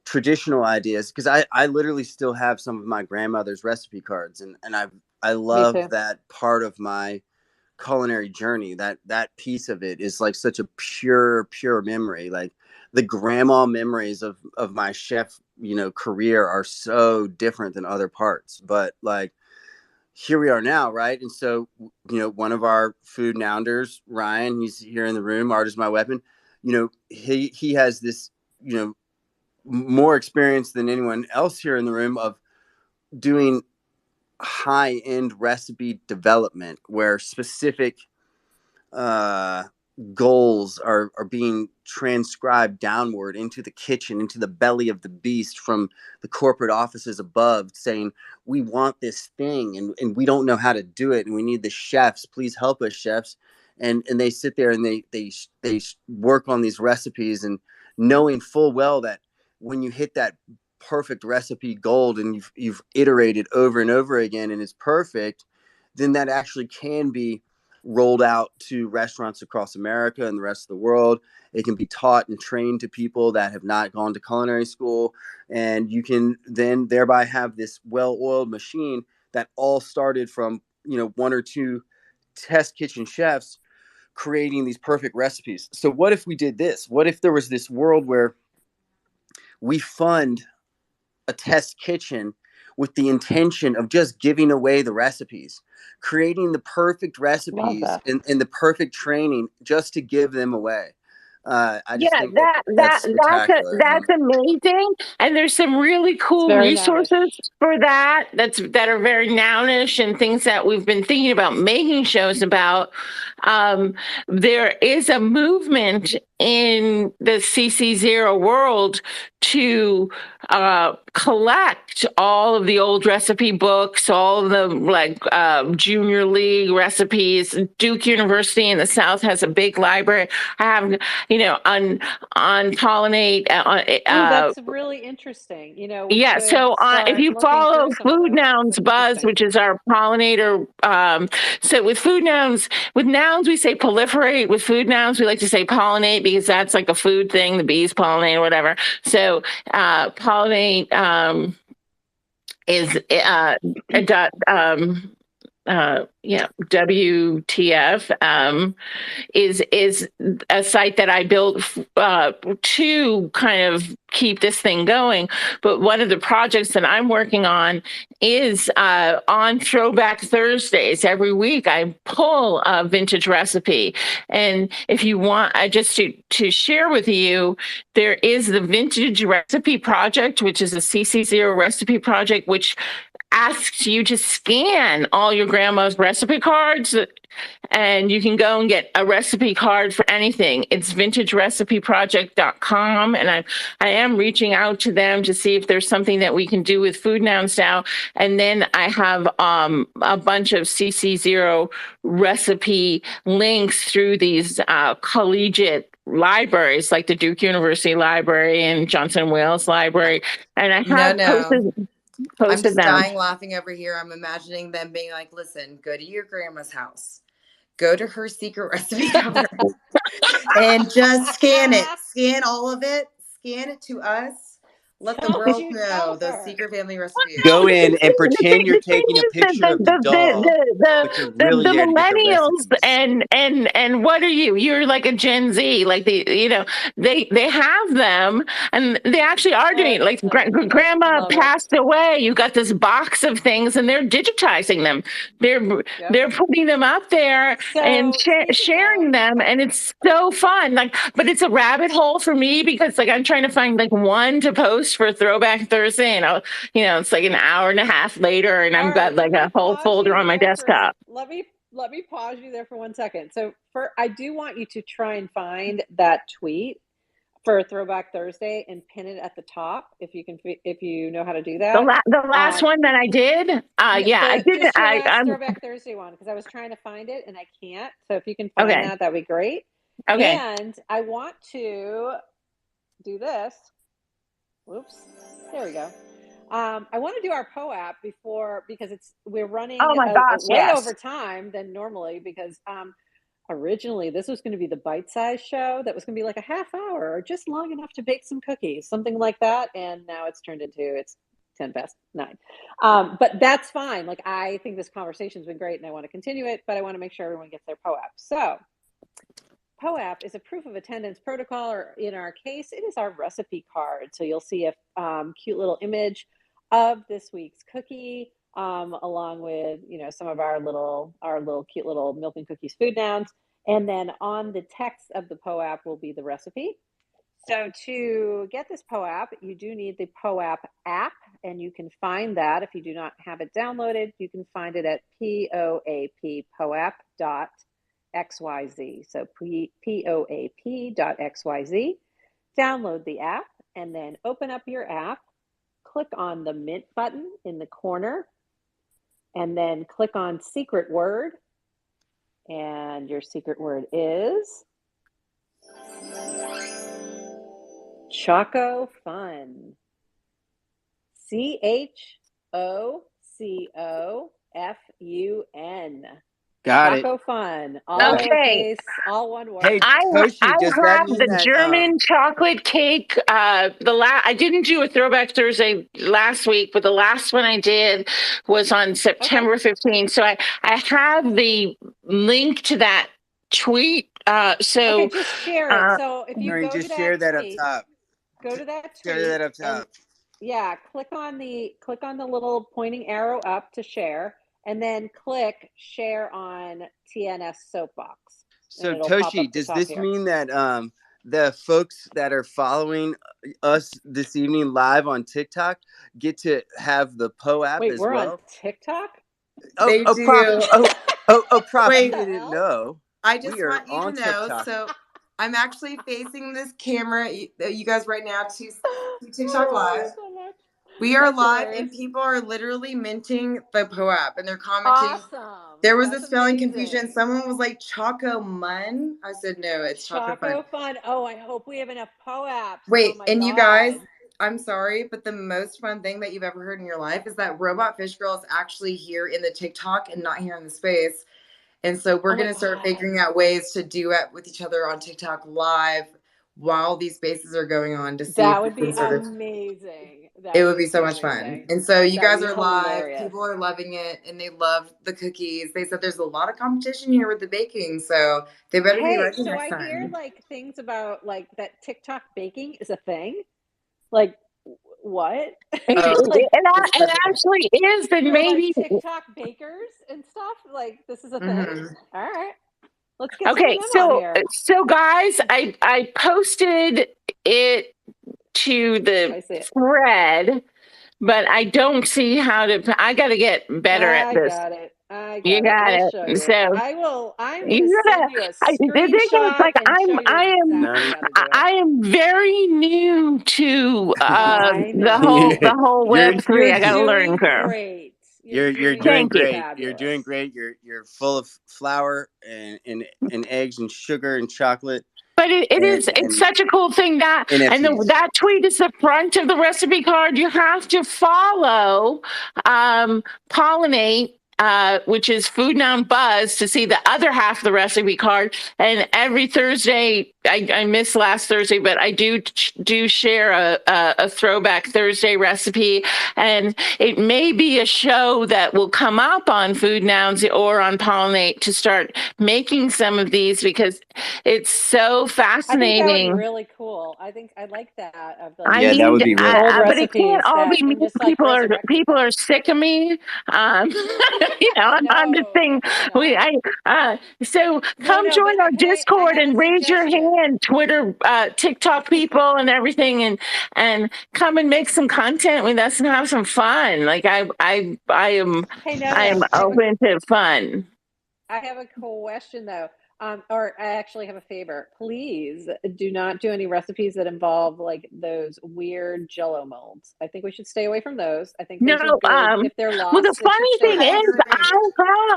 traditional ideas, because I literally still have some of my grandmother's recipe cards, and I Me love too. that part of my culinary journey. That piece of it is like such a pure memory. Like the grandma memories of my chef career are so different than other parts, but like here we are now, right? And so, one of our food nounders, Ryan, he's here in the room. Art is my weapon. He has this, more experience than anyone else here in the room of doing high end recipe development, where specific uh, goals are being transcribed downward into the kitchen, into the belly of the beast from the corporate offices above, saying, we want this thing, and we don't know how to do it, and we need the chefs. Please help us, chefs. And they sit there and they work on these recipes, and knowing full well that when you hit that perfect recipe gold and you've iterated over and over again and it's perfect, then that actually can be rolled out to restaurants across America and the rest of the world. It can be taught and trained to people that have not gone to culinary school. And you can then thereby have this well-oiled machine that all started from, one or two test kitchen chefs creating these perfect recipes. So what if we did this? What if there was this world where we fund a test kitchen with the intention of just giving away the recipes, creating the perfect Love recipes that. and the perfect training just to give them away? I just Yeah, think that that's spectacular. that's amazing, and there's some really It's cool very nounish. resources for that are very nounish and things that we've been thinking about making shows about. There is a movement in the CC0 world to collect all of the old recipe books, all of the junior league recipes. Duke University in the South has a big library. I have, on pollinate. Oh, that's really interesting. We Yeah, could so if start you looking follow through some of Food those. Nouns That's Buzz, interesting. which is our pollinator, so with nouns we say proliferate. With food nouns we like to say pollinate, because that's like a food thing. The bees pollinate or whatever. So pollinate is dot WTF. Is a site that I built to kind of keep this thing going. But one of the projects that I'm working on is on Throwback Thursdays. Every week I pull a vintage recipe. And if you want, just to share with you, there is the Vintage Recipe Project, which is a CC0 recipe project, which asks you to scan all your grandma's recipe cards, and you can go and get a recipe card for anything. It's vintagerecipeproject.com, and I am reaching out to them to see if there's something that we can do with Food Nouns now. And then I have a bunch of CC0 recipe links through these collegiate libraries, like the Duke University Library and Johnson Wales Library, and I have No. I'm posted just them. dying laughing over here. I'm imagining them being like, listen, go to your grandma's house, go to her secret recipe cupboard, and just scan it. Scan all of it. Scan it to us. Let the world know those secret family recipes. Go in and pretend you're The thing taking a is that picture of the dog, but you're really the there to get the millennials recipes. and what are you? You're like a Gen Z, like they have them, and they actually are doing it. Like grandma Love it. passed away, you got this box of things, and they're digitizing them. They're putting them up there and sharing them, and it's so fun. Like, but it's a rabbit hole for me, because like I'm trying to find like one to post for Throwback Thursday, and it's like an hour and a half later, and I've got like a whole folder on my desktop. Let me pause you there for 1 second. So I do want you to try and find that tweet for Throwback Thursday and pin it at the top if you know how to do that. The last one that I did, yeah, I didn't. Just your last Throwback Thursday one, because I was trying to find it and I can't. So if you can find Okay. that'd be great. Okay. And I want to do this. Whoops. There we go. I want to do our POAP before, because we're running Oh my gosh, way yes. over time than normally, because originally this was going to be the bite-sized show that was going to be like a half hour or just long enough to bake some cookies, something like that. And now it's turned into, it's 10 past 9. But that's fine. Like, I think this conversation's been great and I want to continue it, but I want to make sure everyone gets their POAP. So POAP is a proof of attendance protocol, or in our case, it is our recipe card. So you'll see a cute little image of this week's cookie, along with, some of our little cute little milk and cookies food nouns. And then on the text of the POAP will be the recipe. So to get this POAP, you do need the POAP app, and you can find that if you do not have it downloaded. You can find it at poap.xyz. So poap.xyz. Download the app and then open up your app. Click on the Mint button in the corner, and then click on Secret Word. And your secret word is Choco Fun. CHOCOFUN. Got Choco it. Fun. All Okay. lowercase, all one word. Hey, I Toshi, does that have mean the that German chocolate cake. I didn't do a Throwback Thursday last week, but the last one I did was on September 15th. So I have the link to that tweet. So okay, just share it. So if you Maureen, go to just share that up tweet, top. go to that tweet. Share that up top. Yeah, click on the little pointing arrow up to share, and then click share on TNS Soapbox. So Toshi, does this mean that the folks that are following us this evening live on TikTok get to have the POAP Wait, as we're well? on TikTok? They do. Prof, Wait. you didn't know. I just We are want you to on know. TikTok. So I'm actually facing this camera, you guys right now, to TikTok Live. So much. We are That's live, hilarious. and people are literally minting the POAP, and they're commenting. Awesome. There was That's a spelling amazing. confusion. Someone was like Choco Mun. I said no, it's Choco Fun. Oh, I hope we have enough POAPs. Wait, oh my and God. you guys, I'm sorry, but the most fun thing that you've ever heard in your life is that Robot Fish Girl is actually here in the TikTok and not here in the space. And so we're going to start figuring out ways to duet with each other on TikTok live while these spaces are going on to see that would be amazing. It would be so much fun. And so you guys are live. People are loving it, and they love the cookies. They said there's a lot of competition here with the baking, so they better be ready next time. I hear like things about like that TikTok baking is a thing. Like what? It actually is. Then maybe like TikTok bakers and stuff. Like this is a thing. All right. Let's get okay. some on here. So guys, I posted it to the thread, but I don't see how to. I got to get better at this. I got you got it. it. So I will. I'm going to send you a screenshot. Like I am very new to the whole Web3. I got a learning curve. Great. You're doing great. You're doing great. You're full of flour and eggs and sugar and chocolate. But it's such a cool thing that that tweet is the front of the recipe card. You have to follow Pollinate, which is Food Noun Buzz, to see the other half of the recipe card. And every Thursday, I missed last Thursday, but I do share a Throwback Thursday recipe. And it may be a show that will come up on Food Nouns or on Pollinate to start making some of these, because it's so fascinating. I think that would be really cool. I think I like that. Of the that would be really cool. But it can't all be me. People are sick of me. I'm the thing. So come join our Discord and raise your hand, Twitter, TikTok people, and everything, and come and make some content with us and have some fun. Like I am open to fun. I have a question though. Or I actually have a favor. Please do not do any recipes that involve like those weird Jello molds. I think we should stay away from those. I think No, those are good. If they're well, the lost, they should funny stay thing lost. is, I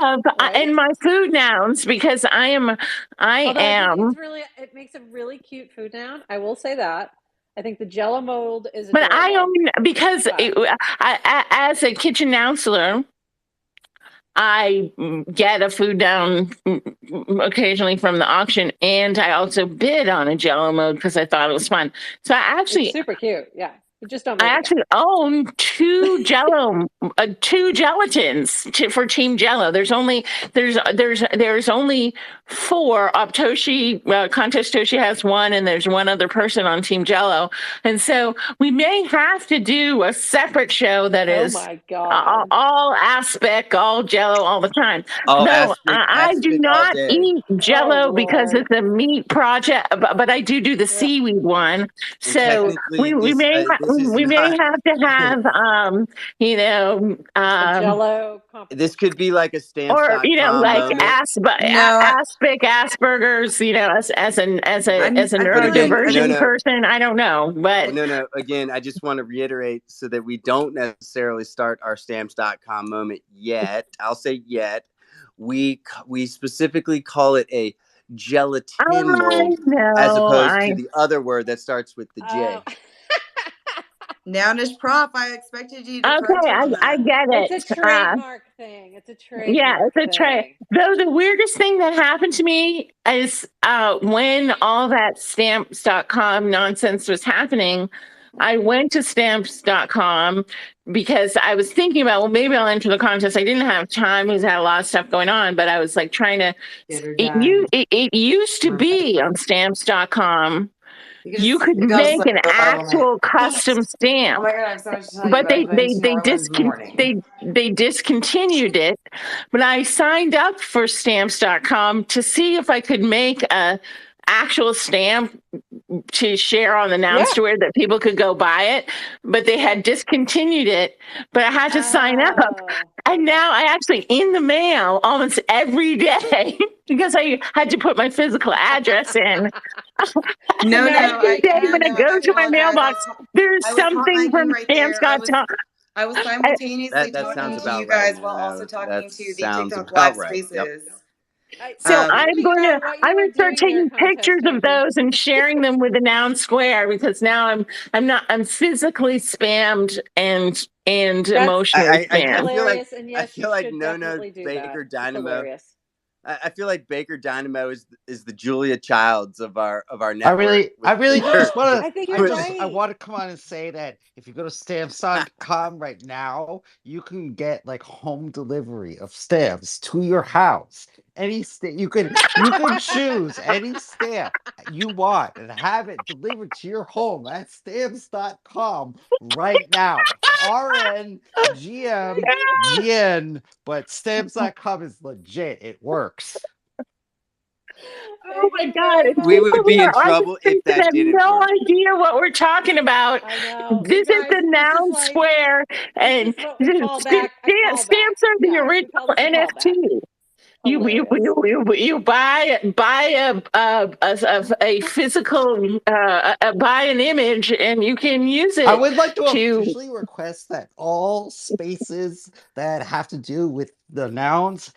have Right? in my food nouns because I Although I think am, it makes a really cute food noun. I will say that. I think the Jello mold is but I adorable. own because But as a kitchen counselor, I get a food down occasionally from the auction, and I also bid on a Jello mode because I thought it was fun. So it's super cute. Yeah. You just don't make I it. actually own two Jello, two gelatins for Team Jello. There's only 4. Optoshi, Contest Toshi has 1, and there's 1 other person on Team Jello. And so we may have to do a separate show that is my God. all aspect, all Jello, all the time. Oh, No, aspic, I do aspic all not day. eat Jello because Lord. it's a meat project, but I do the seaweed one. And So technically, we may not. have to have A Jello competition. This could be like a or stamps.com like moment. Asperger's, as a Again, neurodivergent person. I don't know, but no. Again, I just want to reiterate so that we don't necessarily start our stamps.com moment yet. I'll say yet. We specifically call it a gelatin mold as opposed to the other word that starts with the J. Nounish Prof, I expected you to okay, I get it. It's a trademark thing. It's a trademark Yeah, it's a trade. Though the weirdest thing that happened to me is when all that stamps.com nonsense was happening, I went to stamps.com because I was thinking about, well, maybe I'll enter the contest. I didn't have time because I had a lot of stuff going on, but I was like trying to, it used to be on stamps.com. You could make an actual custom stamp. Oh my God, I'm so much to tell you But about they discontinued it. But I signed up for stamps.com to see if I could make a actual stamp to share on the Noun Square that people could go buy it, but they had discontinued it. But I had to sign up, and now I actually in the mail almost every day because I had to put my physical address in. Every day when I go to my mailbox, there's something from stamps.com. I was simultaneously talking to you guys while also talking to the TikTok live spaces. So I'm going to start taking pictures of those and sharing them with the Noun Square because now I'm physically spammed and emotionally spammed. I feel like No Baker Dynamo. I feel like Baker Dynamo is the Julia Childs of our network. I really just want to. I think you're right. I want to come on and say that if you go to stamps.com right now, you can get like home delivery of stamps to your house. Any stamp you can choose any stamp you want and have it delivered to your home at stamps.com right now. RNGM, but stamps.com is legit. It works. Oh my God. We would be in trouble if that didn't no work. idea what we're talking about. This is the Noun Square, and stamps are the original NFT. You buy a physical buy an image and you can use it. I would like to officially request that all spaces that have to do with the nouns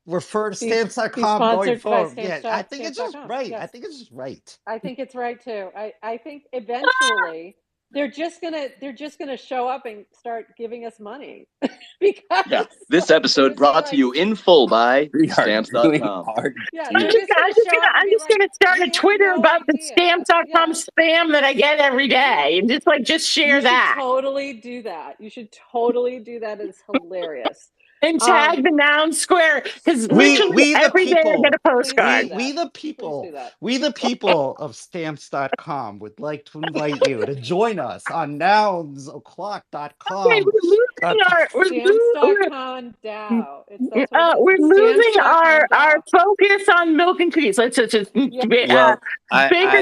refer to stamps.com going forward. Yeah, I think it's just right. Yes. I think it's just right. I think it's right too. I think eventually they're just gonna show up and start giving us money because this episode brought to you in full by stamps.com. I'm just gonna start a Twitter about the stamps.com spam that I get every day and just share that. Totally do that. You should totally do that. It's hilarious. And tag the Noun Square because we every day I get a postcard. We the people of stamps.com would like to invite you to join us on nounsoclock.com. Okay, we're losing our focus on milk and cookies. Let's just Baker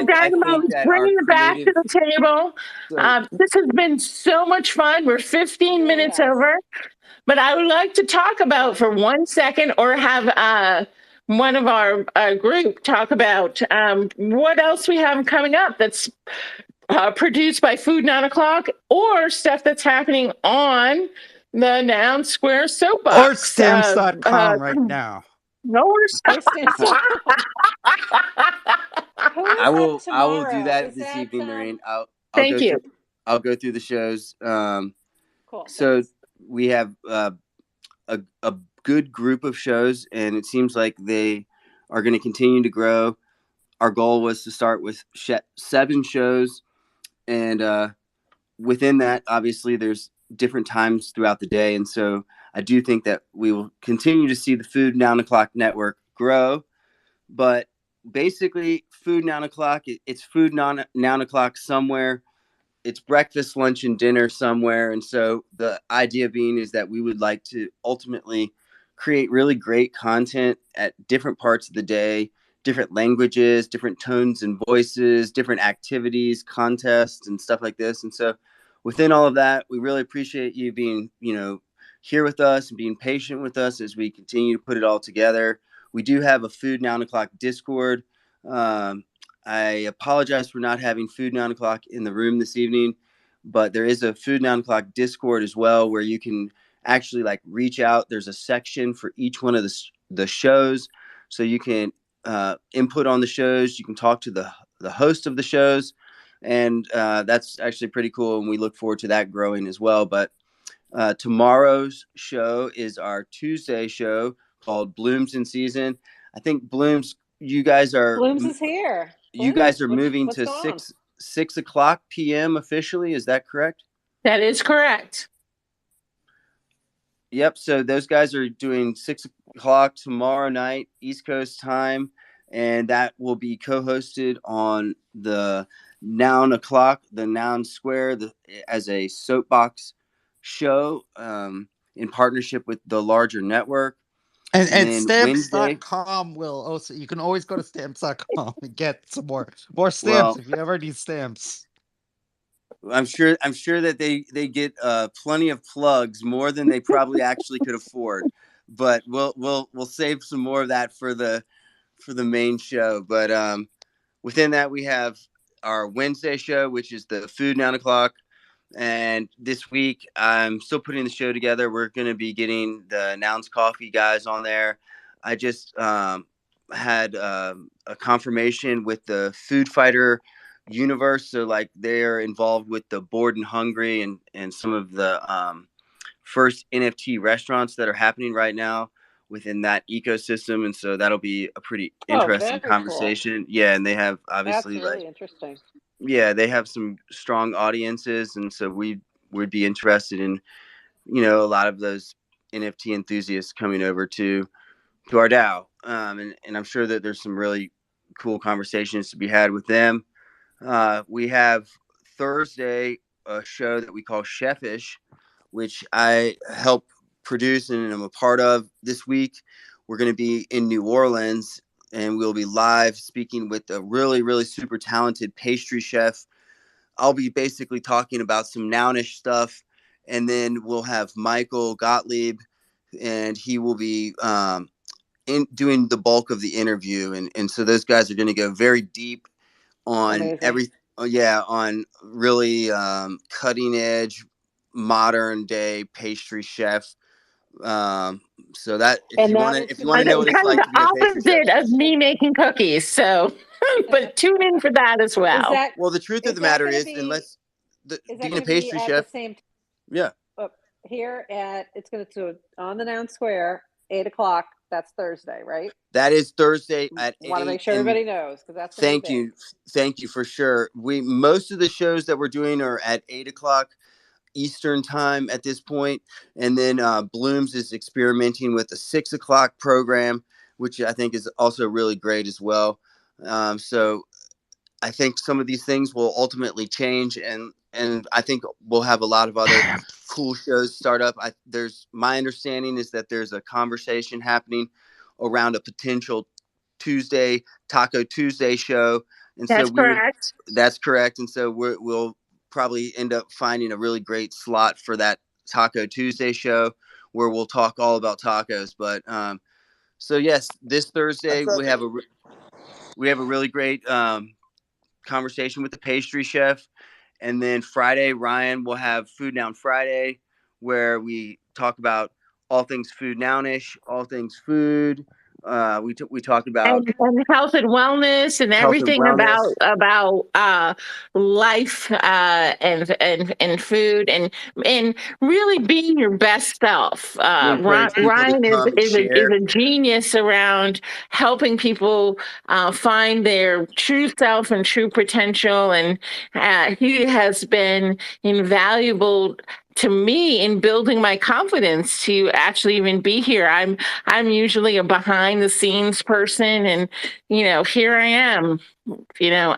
Dynamo is bringing it back to the table. This has been so much fun. We're 15 minutes over. But I would like to talk about for 1 second or have one of our group talk about what else we have coming up that's produced by Food 9 o'clock, or stuff that's happening on the Noun Square Soapbox. Or stamps.com right now. Or stamps.com. Who is I will tomorrow? do that Is this that, evening, Noreen. Thank you. I'll go through the shows. Cool. So Thanks. we have a good group of shows, and it seems like they are going to continue to grow. Our goal was to start with 7 shows, and within that, obviously, there's different times throughout the day, and so I do think that we will continue to see the Food 9 o'clock network grow. But basically, Food 9 o'clock, it's Food 9 o'clock somewhere. It's breakfast, lunch, and dinner somewhere. And so the idea being is that we would like to ultimately create really great content at different parts of the day, different languages, different tones and voices, different activities, contests, and stuff like this. And so within all of that, we really appreciate you being, here with us and being patient with us as we continue to put it all together. We do have a Food 9 o'clock Discord. I apologize for not having Food 9 o'clock in the room this evening, but there is a Food 9 o'clock Discord as well, where you can actually reach out. There's a section for each one of the shows, so you can input on the shows. You can talk to the host of the shows, and that's actually pretty cool, and we look forward to that growing as well. But tomorrow's show is our Tuesday show called Blooms in Season. I think Blooms Blooms is here. You guys are Blooms, moving what's to going on? 6 o'clock p.m. officially. Is that correct? That is correct. Yep. So those guys are doing 6 o'clock tomorrow night, East Coast time, and that will be co-hosted on the Noun o'clock, the Noun Square, as a soapbox show in partnership with the larger network. And then stamps.com will also, you can always go to stamps.com and get some more stamps if you ever need stamps. I'm sure that they get plenty of plugs, more than they probably actually could afford. But we'll save some more of that for the main show. But within that, we have our Wednesday show, which is the Food 9 o'clock. And this week, I'm still putting the show together. We're going to be getting the Nouns Coffee guys on there. I just had a confirmation with the Food Fighter universe. So they're involved with the Bored and Hungry and some of the first NFT restaurants that are happening right now within that ecosystem. And so that'll be a pretty interesting conversation. Cool. Yeah. And they have obviously that's really interesting. Yeah, they have some strong audiences, and so we would be interested in, a lot of those NFT enthusiasts coming over to our DAO, and I'm sure that there's some really cool conversations to be had with them. We have Thursday a show that we call Chefish, which I help produce and I'm a part of. This week, we're going to be in New Orleans, and we'll be live speaking with a really, really super talented pastry chef. I'll be basically talking about some nounish stuff, and then we'll have Michael Gottlieb, and he will be doing the bulk of the interview. And so those guys are going to go very deep on on really cutting edge, modern day pastry chef. So that if you want to know what it's like to be a pastry chef, opposite of me making cookies. So, but tune in for that as well. Well, the truth of the matter is, unless being a pastry chef, here it's going to on the Noun Square, 8 o'clock. That's Thursday, right? That is Thursday at 8. Want to make sure everybody knows, because that's thank you for sure. Most of the shows that we're doing are at 8 o'clock Eastern time at this point, and then Blooms is experimenting with a 6 o'clock program, which I think is also really great as well. So I think some of these things will ultimately change, and I think we'll have a lot of other cool shows start up. My understanding is that there's a conversation happening around a potential Taco Tuesday show, and that's correct. That's correct, and so we'll probably end up finding a really great slot for that Taco Tuesday show where we'll talk all about tacos. But So yes, this Thursday we have a really great conversation with the pastry chef, and then Friday Ryan will have Food Noun Friday, where we talk about all things food nounish, all things food. We talked about and health and wellness and health and everything wellness. about life and food and really being your best self. We encourage people to Ryan come and is share. a genius around helping people find their true self and true potential, and he has been invaluable to me in building my confidence to actually even be here. I'm usually a behind the scenes person, and here I am,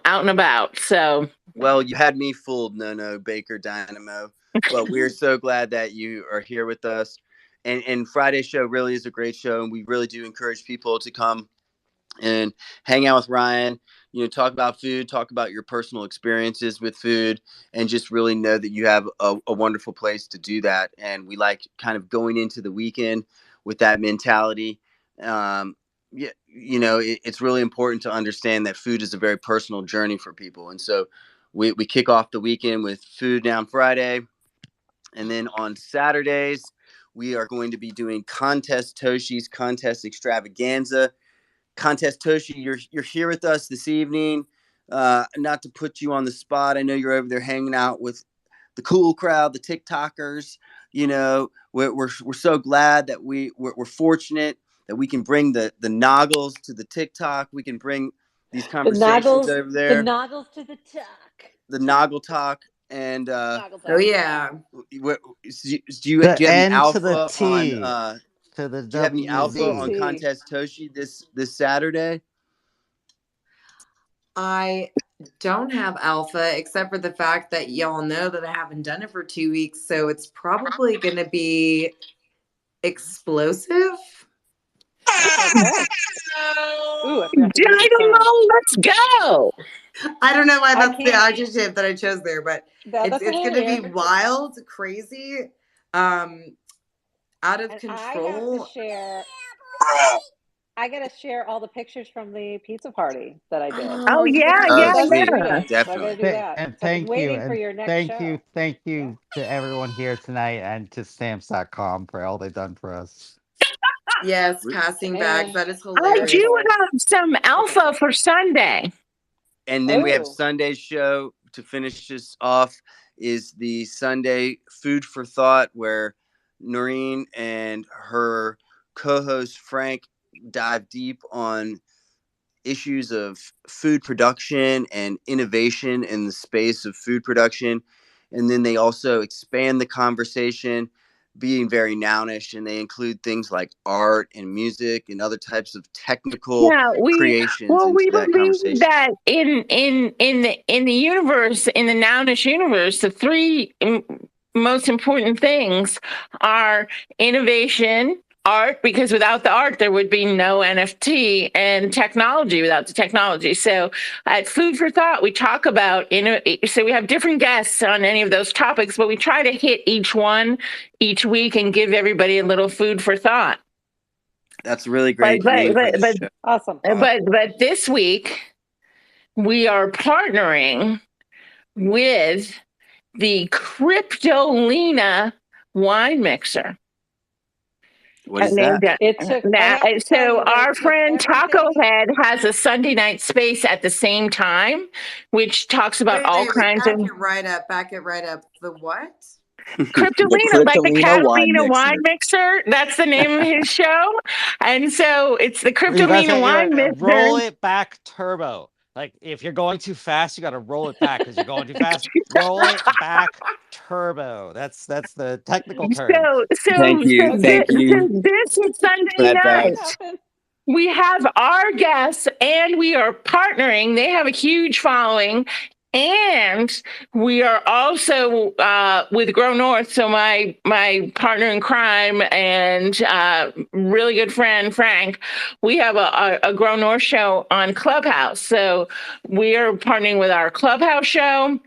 out and about. So Well, you had me fooled, No Baker Dynamo, but we're so glad that you are here with us. And Friday's show really is a great show, and we really do encourage people to come and hang out with Ryan. Talk about food, talk about your personal experiences with food, and just really know that you have a wonderful place to do that. And we like kind of going into the weekend with that mentality. Yeah, it's really important to understand that food is a very personal journey for people. And so we kick off the weekend with Food Down Friday. And then on Saturdays, we are going to be doing Contest Toshi's Contest Extravaganza. Contest Toshi, you're here with us this evening. Not to put you on the spot, I know you're over there hanging out with the cool crowd, the TikTokers. We're so glad that we're fortunate that we can bring the noggles to the TikTok. We can bring these conversations over there. The noggles to the talk. The noggle talk. And oh yeah, do you have any alpha to the on to the do you have any alpha on Contest Toshi this Saturday? I don't have alpha except for the fact that y'all know that I haven't done it for 2 weeks, so it's probably going to be explosive. Okay. Ooh, Dynamo, let's go. I don't know why that's the adjective that I chose there, but it's going to be wild, crazy, out of control. I got to share all the pictures from the pizza party that I did. Oh yeah, Sweet. yeah. Definitely. So I got to do that. And So thank you. for your next Thank show. you to everyone here tonight and to stamps.com for all they've done for us. Yes, passing bags. That is I hilarious. do have some alpha for Sunday. And then we have Sunday's show to finish this off is the Sunday Food for Thought, where Noreen and her co-host Frank dive deep on issues of food production and innovation in the space of food production. And then they also expand the conversation, being very nounish, and they include things like art and music and other types of technical creations into that conversation. That in the universe, in the nounish universe, the three most important things are innovation, art, because without the art there would be no NFT, and technology without the technology. So at Food for Thought we talk about so we have different guests on any of those topics, but we try to hit each one each week and give everybody a little food for thought. That's really great. But awesome. But this week we are partnering with the Cryptolina wine mixer. What is that? So our friend Taco Head has a Sunday night space at the same time, which talks about all kinds of. Back it right up. The what? Cryptolina, like the Catalina wine mixer. That's the name of his show. And so it's the Cryptolina wine mixer. Roll it back turbo. Like if you're going too fast, you got to roll it back because you're going too fast. Roll it back turbo. That's the technical term. Thank you. This is Sunday night. We have our guests and we are partnering. They have a huge following. And we are also with Grow North. So my partner in crime and really good friend, Frank, we have a Grow North show on Clubhouse. So we are partnering with our Clubhouse show.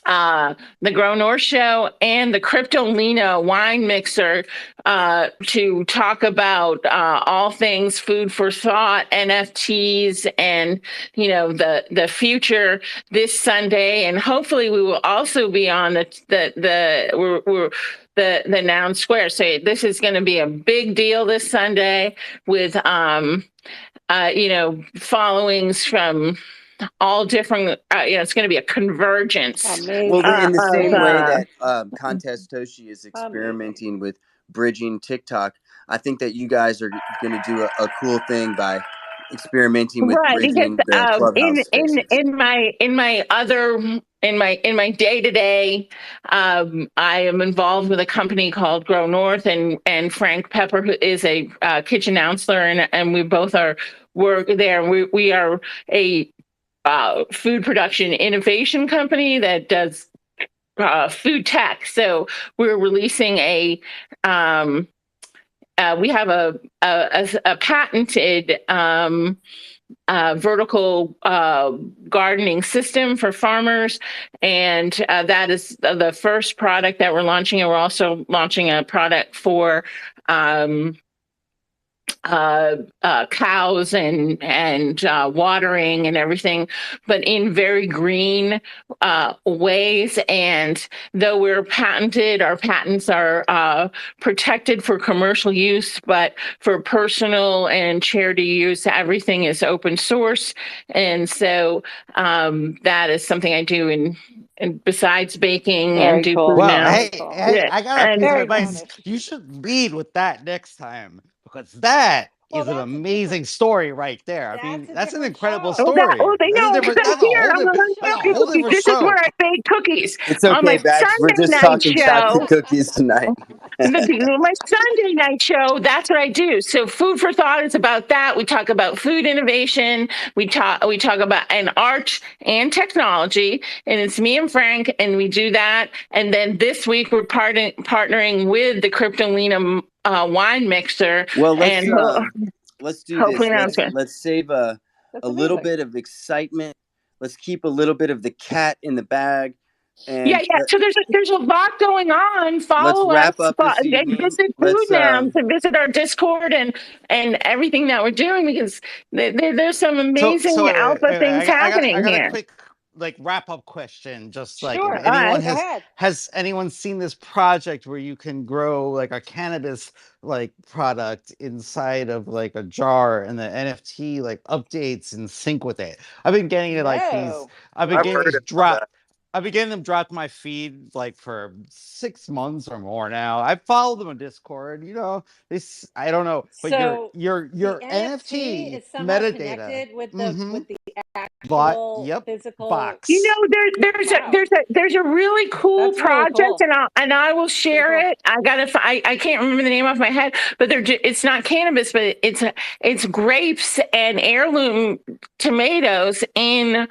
the Grow North Show and the Cryptolina wine mixer to talk about all things food for thought, NFTs, and the future this Sunday. And hopefully, we will also be on the Noun Square. So this is going to be a big deal this Sunday with followings from all different, it's going to be a convergence. Amazing. Well, in the same way that Contest Toshi is Amazing. experimenting with bridging TikTok, I think that you guys are going to do a cool thing by experimenting with Right, bridging because the Clubhouse spaces. in my day-to-day, I am involved with a company called Grow North, and Frank Pepper, who is a kitchen counselor, and we both work there. We are a food production innovation company that does food tech. So we're releasing we have a patented vertical gardening system for farmers, and that is the first product that we're launching. And we're also launching a product for cows and watering and everything, but in very green ways. And though we're patented, our patents are protected for commercial use, but for personal and charity use, everything is open source. And so that is something I do and besides baking Very and do cool. food Well, now. Very hey, cool. hey, I got a And piece of Very advice. nounish. You should lead with that next time because that Well, is an that's a amazing different. story right there. I That's mean, a that's an different incredible show. story. they That's a know because different. I'm That's a here whole on the different. Different That's a Milk whole show. Cookies. different This is where show. I bake cookies. It's On my okay, Babs. We're Sunday just night talking chocolate show, cookies tonight. my Sunday night show, that's what I do. So Food for Thought is about that. We talk about food innovation. We talk about an art and technology, and it's me and Frank, and we do that. And then this week we're partnering with the Cryptolina wine mixer, Well, and let's do hopefully this. that's good. Let's save a That's little amazing. bit of excitement. Let's keep a little bit of the cat in the bag, Yeah. and So there's a lot going on. let's Follow wrap us. up this evening. Visit Food Let's Nouns and visit our Discord and everything that we're doing, because there's some amazing alpha things I happening got a here. quick wrap up question. Just like if Sure. All right. Go ahead. has anyone seen this project where you can grow like a cannabis product inside of like a jar and the NFT updates and sync with it? I've been getting it No. I've been I've getting heard these about that. I've been getting them dropped in my feed for 6 months or more now. I follow them on Discord. This I don't know, but So your the NFT NFT is somehow metadata. connected with Mm-hmm. the actual Yep. physical. Box. Wow. There's a really cool That's really project, cool. and I will That's pretty share cool. it. I can't remember the name off my head, but it's not cannabis, but it's grapes and heirloom tomatoes in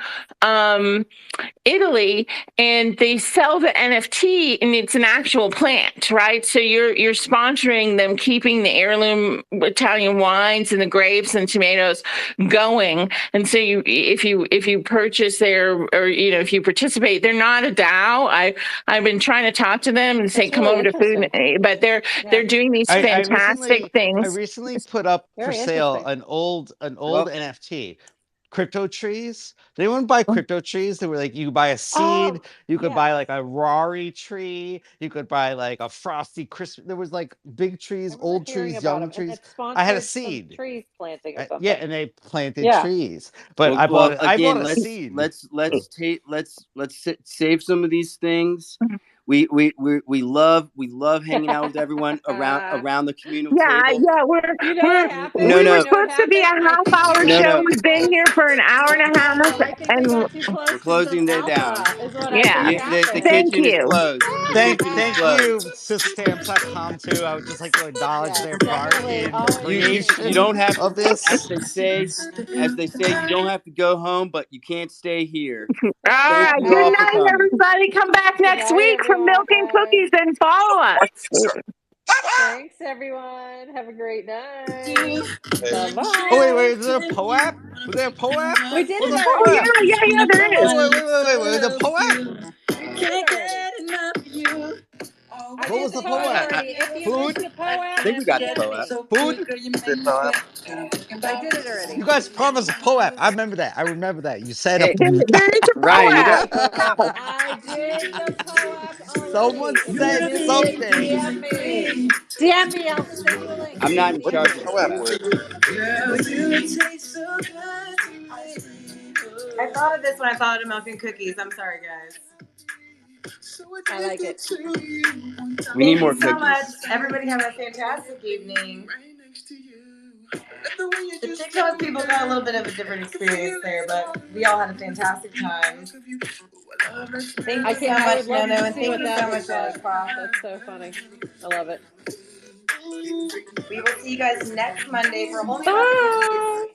Italy, and they sell the NFT, and it's an actual plant, right? So you're sponsoring them keeping the heirloom Italian wines and the grapes and tomatoes going. And so if you purchase or if you participate, they're not a DAO. I've been trying to talk to them and say That's come really over to Food, interesting. but they're Yeah. doing these fantastic I things. recently put up for Very sale interesting. an old well, NFT. Crypto trees. Did anyone buy crypto trees? They were you could buy a seed, Oh, you could yes. buy a Rari tree, you could buy a frosty Christmas. There was big I trees, remember old hearing trees, about young them, and trees. it I had a sponsored some seed. tree planting or Yeah, something. and they planted Yeah. trees. But well, I bought again, a let's seed. save some of these things. We love hanging out with everyone around the communal table. We're You know what we're happened? No, we were no, You know what supposed to be a happened? half-hour We no, got show. no. too We've been close. here for an hour and a half, I think we and got too close We're to some closing it down. alpha, is what I yeah. think The happened. Thank kitchen is you. closed. The kitchen is Thank closed. you, stamps.com too. I would just like to acknowledge Yes, their part definitely. in the Always You appreciate don't creation have to, of this. as they say, you don't have to go home, but you can't stay here. All Thank right. you Good all for night, coming. everybody. Come back Good next night, week for Milk and everyone. Cookies and follow us. Thanks, everyone. Have a great night. Oh wait, Bye-bye. is there a POAP? Was there a POAP? We did What's it a Oh already. POAP? yeah, there is. Oh wait, the POAP? you Food? missed the POAP. I think we got the Get POAP. me. Food? Did POAP. I did it already. You guys promised a POAP. I remember that. I remember that. You said Hey, There is a Ryan, you got the POAP. POAP? I did the POAP someone already. If you said missed it, something. DM me. DM me. I'll send you a link. I'm not in What's charge the of the POAP POAP. word? I thought of this when I thought of milk and cookies. I'm sorry, guys. I like it. We need Thank more you so much. cookies. Everybody have a fantastic evening. The TikTok people got a little bit of a different experience there, but we all had a fantastic time. Thank you so I much, would love Nono, to and see thank what you that so looks much, like. Prof. That's so funny. I love it. We will see you guys next Monday for a whole new Bye. recipe.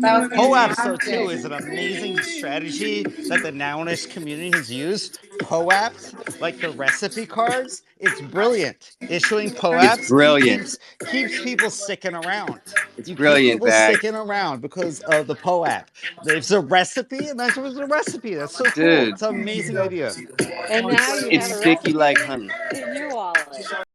That was POAPs, though, fantastic. too, is an amazing strategy that the Nounish community has used. POAPs, like the recipe cards, it's brilliant. Issuing It's POAPs brilliant. keeps people sticking around. It's You keep brilliant, people Bag. sticking around because of the POAP. There's a recipe, and that's a recipe. That's so cool. Dude, It's an amazing idea. And now you it's have a sticky like recipe honey. in your wallet.